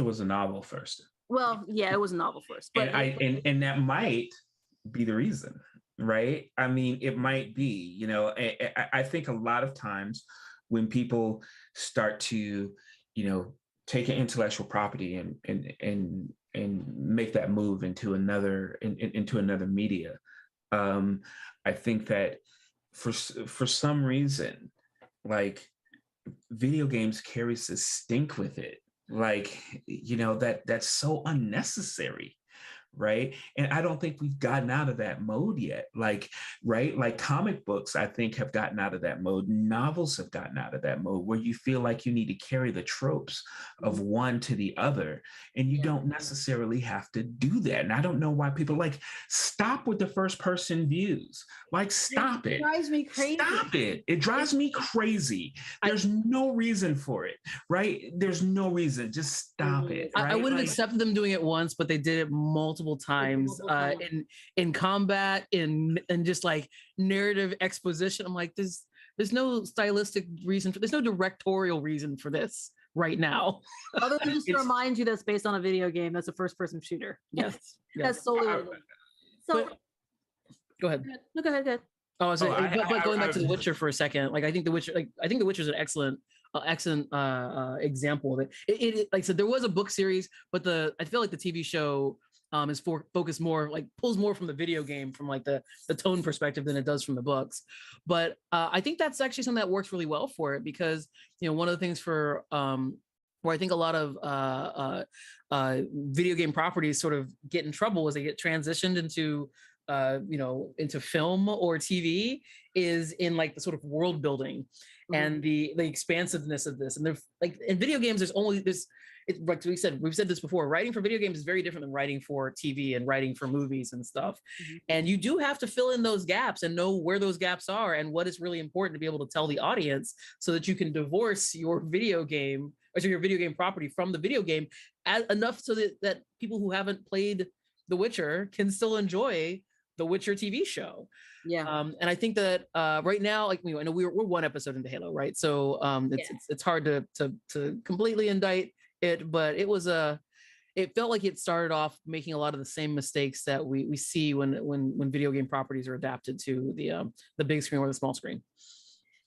Speaker 3: was a novel first.
Speaker 1: Well, yeah, it was a novel first. But
Speaker 3: and that might be the reason. Right? I mean, it might be, I think a lot of times when people start to, take an intellectual property and make that move into another media, I think that for some reason, like, video games carries this stink with it, like, that's so unnecessary. Right. And I don't think we've gotten out of that mode yet. Like, right. Like comic books, I think, have gotten out of that mode. Novels have gotten out of that mode where you feel like you need to carry the tropes of one to the other. And you don't necessarily have to do that. And I don't know why people, like, stop with the first person views. Like, stop it.
Speaker 1: It drives me crazy.
Speaker 3: Stop it. It drives me crazy. There's no reason for it. Right. There's no reason. Just stop it. Right?
Speaker 2: I would have accepted them doing it once, but they did it multiple times in combat, in just like narrative exposition. I'm like, there's no stylistic reason there's no directorial reason for this right now.
Speaker 1: Other than just to remind you that's based on a video game that's a first person shooter.
Speaker 2: Yes.
Speaker 1: That's solely
Speaker 2: go ahead.
Speaker 1: No, go ahead.
Speaker 2: But going back to The Witcher for a second, like, I think The Witcher is an excellent example of it. It like I said, there was a book series, but I feel like the TV show is focused more, like, pulls more from the video game from like the tone perspective than it does from the books. But I think that's actually something that works really well for it, because one of the things for where I think a lot of video game properties sort of get in trouble as they get transitioned into into film or TV is in, like, the sort of world building and the expansiveness of this. And there's, like, in video games, like we've said this before, writing for video games is very different than writing for TV and writing for movies and stuff. And you do have to fill in those gaps and know where those gaps are and what is really important to be able to tell the audience, so that you can divorce your video game or your video game property from the video game enough so that people who haven't played The Witcher can still enjoy the Witcher TV show.
Speaker 1: Yeah.
Speaker 2: And I think that right now, like, I know we're one episode into Halo, right? So it's hard to completely indict it, but it felt like it started off making a lot of the same mistakes that we see when video game properties are adapted to the big screen or the small screen.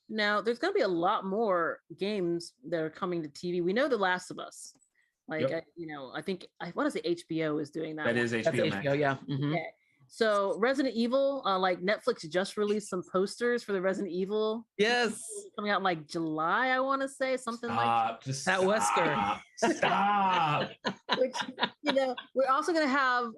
Speaker 1: Now, there's going to be a lot more games that are coming to TV. We know The Last of Us. Like, I think, I want to say HBO is doing that.
Speaker 3: That is HBO.
Speaker 2: That's HBO, yeah.
Speaker 1: Yeah. So Resident Evil, like, Netflix just released some posters for the Resident Evil.
Speaker 2: Yes.
Speaker 1: Coming out in, like, July, I want to say, something like
Speaker 3: that.
Speaker 2: At Wesker.
Speaker 3: Stop.
Speaker 1: Which, we're also going to have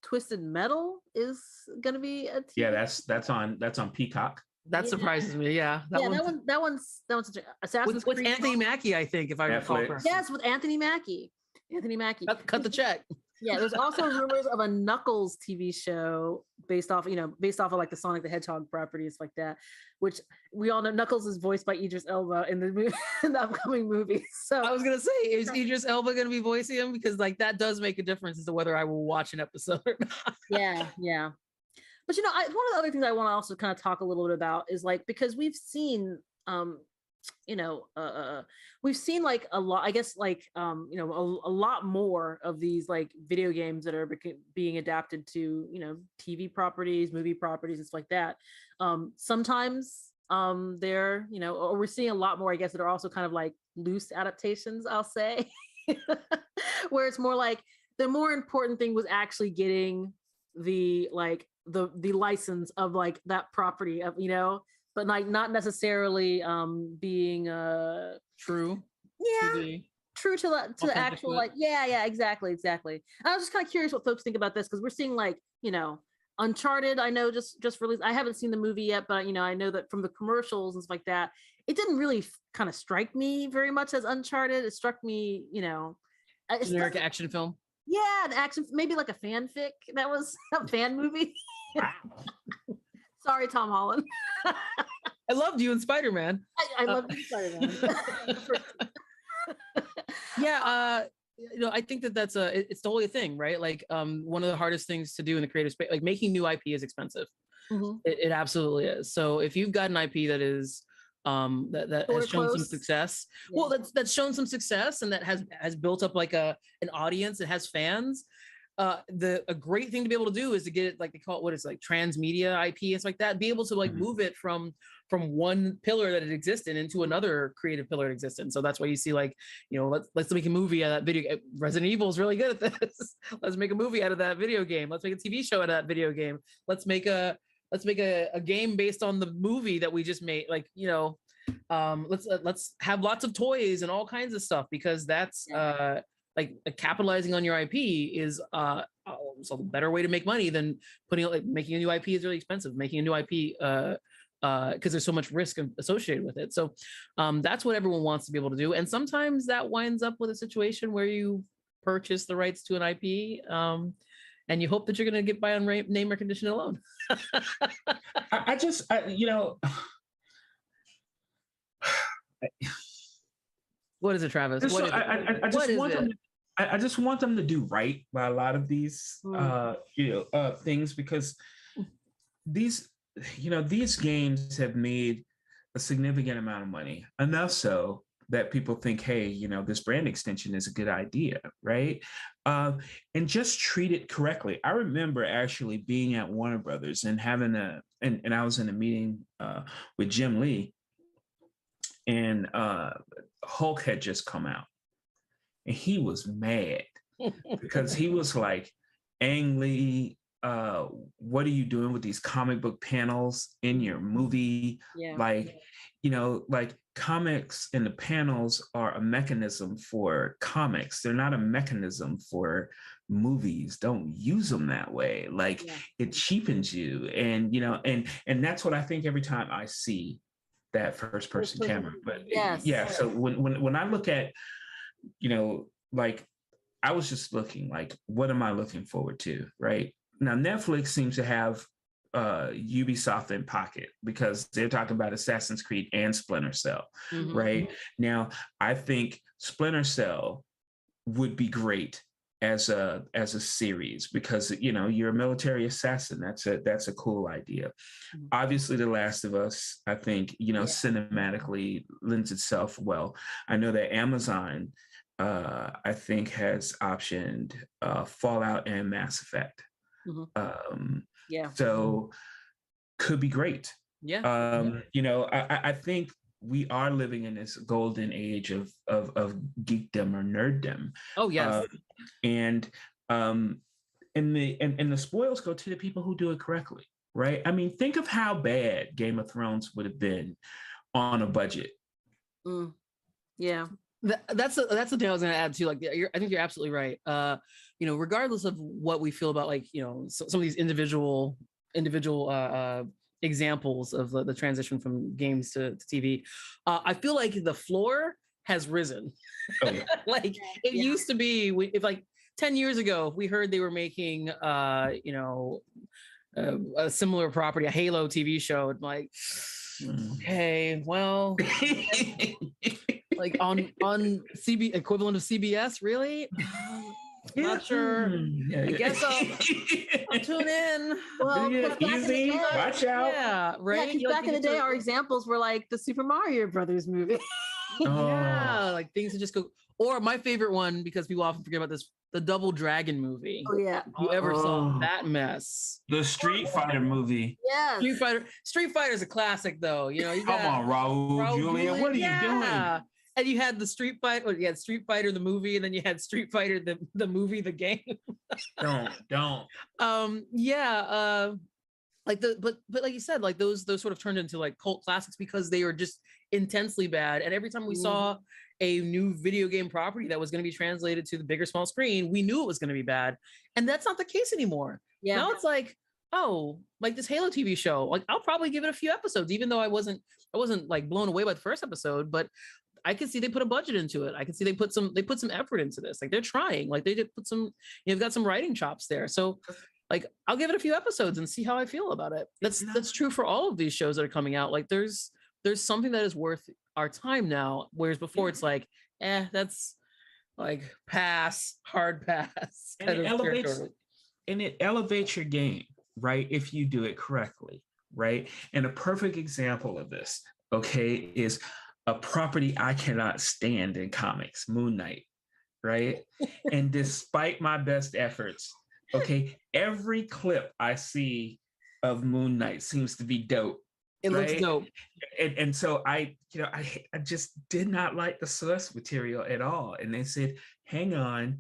Speaker 1: Twisted Metal is going to be a TV.
Speaker 3: Yeah, that's on Peacock.
Speaker 2: That surprises me. Yeah.
Speaker 1: That one's such Assassin's
Speaker 2: with
Speaker 1: Creed.
Speaker 2: Anthony Mackie, I think, if I recall
Speaker 3: Netflix.
Speaker 2: correctly.
Speaker 1: Yes, with Anthony Mackie.
Speaker 2: Cut the check.
Speaker 1: Yeah, there's also rumors of a Knuckles TV show based off of like the Sonic the Hedgehog properties like that, which we all know Knuckles is voiced by Idris Elba in the movie, in the upcoming movie. So
Speaker 2: I was gonna say, is Idris Elba gonna be voicing him? Because like that does make a difference as to whether I will watch an episode or not.
Speaker 1: Yeah. But one of the other things I want to also kind of talk a little bit about is like, because we've seen we've seen like a lot, I guess, like a lot more of these like video games that are being adapted to TV properties, movie properties, and stuff like that. Sometimes they're or we're seeing a lot more, I guess, that are also kind of like loose adaptations, I'll say, where it's more like the more important thing was actually getting the license of like that property of but like not necessarily being true to the actual like exactly. I was just kind of curious what folks think about this, because we're seeing like Uncharted, I know just released. I haven't seen the movie yet, but I know that from the commercials and stuff like that, it didn't really kind of strike me very much as Uncharted. It struck me
Speaker 2: generic action film.
Speaker 1: Yeah, an action, maybe like a fanfic that was a fan movie. Sorry, Tom Holland.
Speaker 2: I loved you in Spider-Man.
Speaker 1: I loved you in Spider-Man.
Speaker 2: Yeah, I think that's it's totally a thing, right? Like, one of the hardest things to do in the creative space, like making new IP, is expensive.
Speaker 1: Mm-hmm.
Speaker 2: It absolutely is. So if you've got an IP that is that has shown some success, that's shown some success, and that has built up like an audience, it has fans. A great thing to be able to do is to get it, like they call it, what is like transmedia IP and stuff like that, be able to like move it from one pillar that it exists in into another creative pillar it exists in. So that's why you see like, let's make a movie out of that video. Resident Evil is really good at this. Let's make a movie out of that video game. Let's make a TV show out of that video game. Let's make a game based on the movie that we just made. Like, let's have lots of toys and all kinds of stuff, because that's like capitalizing on your IP is a better way to make money than making a new IP is really expensive. Making a new IP because there's so much risk associated with it. So that's what everyone wants to be able to do. And sometimes that winds up with a situation where you purchase the rights to an IP and you hope that you're going to get by on name recognition alone. What is it, Travis?
Speaker 3: I just want them to do right by a lot of these things, because these games have made a significant amount of money, enough so that people think, hey, this brand extension is a good idea, right? And just treat it correctly. I remember actually being at Warner Brothers and having and I was in a meeting with Jim Lee, and Hulk had just come out, and he was mad because he was like, Ang Lee, what are you doing with these comic book panels in your movie?
Speaker 1: Yeah.
Speaker 3: Like comics and the panels are a mechanism for comics. They're not a mechanism for movies. Don't use them that way. It cheapens you. And, and that's what I think every time I see that first person camera. But so when I look at, I was just looking like, what am I looking forward to? Right now, Netflix seems to have Ubisoft in pocket, because they're talking about Assassin's Creed and Splinter Cell.
Speaker 1: Mm-hmm.
Speaker 3: Right now, I think Splinter Cell would be great as a series, because you're a military assassin. That's a cool idea. Mm-hmm. Obviously, The Last of Us, I think cinematically lends itself well. I know that Amazon I think has optioned Fallout and Mass Effect.
Speaker 1: Mm-hmm.
Speaker 3: So could be great. I think we are living in this golden age of geekdom or nerddom.
Speaker 2: Oh yes.
Speaker 3: And the spoils go to the people who do it correctly, right? I mean, think of how bad Game of Thrones would have been on a budget.
Speaker 1: Yeah.
Speaker 2: That's the thing I was going to add too. Like, I think you're absolutely right. Regardless of what we feel about, like, some of these individual examples of the transition from games to TV. I feel like the floor has risen.
Speaker 3: Oh, yeah.
Speaker 2: Like it used to be, if like 10 years ago, we heard they were making, a similar property, a Halo TV show. And like, okay, well, like on equivalent of CBS, really? Not sure. I guess I'll tune in.
Speaker 1: Well,
Speaker 3: easy. Watch out.
Speaker 2: Yeah, right.
Speaker 1: Yeah, back in the day, our examples were like the Super Mario Brothers movie.
Speaker 2: Yeah, like things that just go. Or my favorite one, because people often forget about this, the Double Dragon movie.
Speaker 1: Oh yeah.
Speaker 2: Whoever saw that mess?
Speaker 3: The Street Fighter movie.
Speaker 1: Yeah.
Speaker 2: Street Fighter is a classic, though. You know, you got
Speaker 3: Come on, Raul Julia, what are you doing?
Speaker 2: And you had the Street Fighter, you had Street Fighter the movie, and then you had Street Fighter the movie, the game.
Speaker 3: Don't.
Speaker 2: But like you said, like those sort of turned into like cult classics because they were just intensely bad. And every time we saw a new video game property that was going to be translated to the bigger small screen, we knew it was going to be bad. And that's not the case anymore. Yeah. Now it's like, oh, like this Halo TV show, like I'll probably give it a few episodes, even though I wasn't like blown away by the first episode, but I can see they put a budget into it. I can see they put some effort into this. Like they're trying, like they did put some, they've got some writing chops there. So like, I'll give it a few episodes and see how I feel about it. That's true for all of these shows that are coming out. Like there's something that is worth our time now. Whereas before it's like, that's like hard pass.
Speaker 3: And it elevates your game, right? If you do it correctly, right? And a perfect example of this, okay, is a property I cannot stand in comics, Moon Knight, right? And despite my best efforts, okay, every clip I see of Moon Knight seems to be dope.
Speaker 2: It looks dope.
Speaker 3: And so I just did not like the source material at all. And they said, hang on,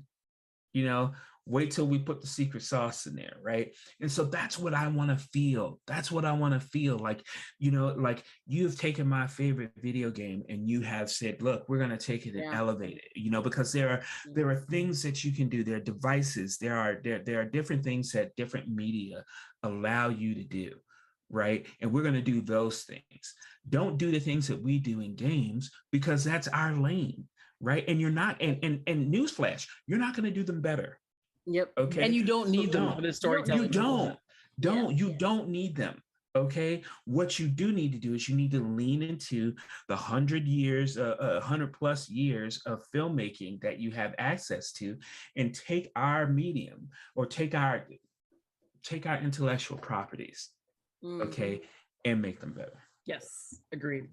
Speaker 3: wait till we put the secret sauce in there, right? And so that's what I want to feel. That's what I want to feel like, like you've taken my favorite video game and you have said, look, we're going to take it and elevate it, because there are things that you can do. There are devices. There are different things that different media allow you to do, right? And we're going to do those things. Don't do the things that we do in games because that's our lane, right? And you're not, and newsflash, you're not going to do them better.
Speaker 1: Yep.
Speaker 3: Okay.
Speaker 2: And you don't need them for the storytelling.
Speaker 3: You don't need them. Okay. What you do need to do is you need to lean into the 100 plus years of filmmaking that you have access to, and take our medium or take our intellectual properties, okay, and make them better.
Speaker 2: Yes. Agreed.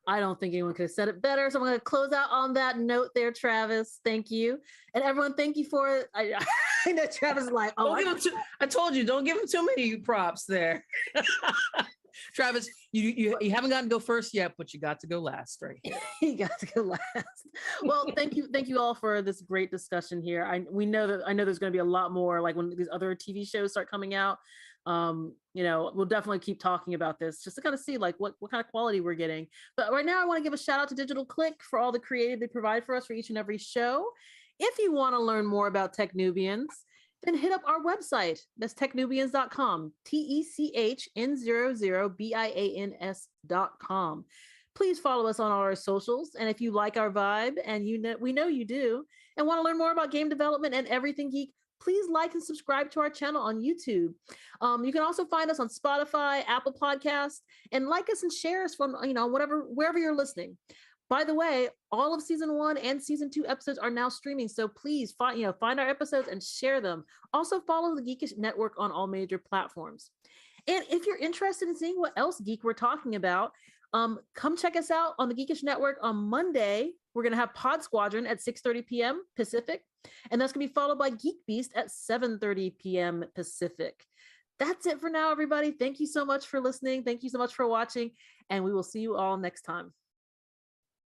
Speaker 1: I don't think anyone could have said it better. So I'm going to close out on that note there, Travis. Thank you. And everyone, thank you for it. I know Travis is like,
Speaker 2: I told you, don't give him too many props there. Travis, you haven't gotten to go first yet, but you got to go last, right?
Speaker 1: You got to go last. Well, thank you all for this great discussion here. I know there's going to be a lot more, like when these other TV shows start coming out. We'll definitely keep talking about this just to kind of see like what kind of quality we're getting. But right now I want to give a shout out to Digital Click for all the creative they provide for us for each and every show. If you want to learn more about techn00bians, then hit up our website. That's techn00bians.com, techn00bians.com. Please follow us on all our socials. And if you like our vibe, and we know you do, and want to learn more about game development and everything geek, please like and subscribe to our channel on YouTube. You can also find us on Spotify, Apple Podcasts, and like us and share us from, wherever you're listening. By the way, all of season 1 and season 2 episodes are now streaming. So please find our episodes and share them. Also follow the Geekish Network on all major platforms. And if you're interested in seeing what else geek we're talking about, come check us out on the Geekish Network on Monday. We're going to have Pod Squadron at 6:30 p.m. Pacific, and that's going to be followed by Geek Beast at 7:30 p.m. Pacific. That's it for now, everybody. Thank you so much for listening. Thank you so much for watching, and we will see you all next time.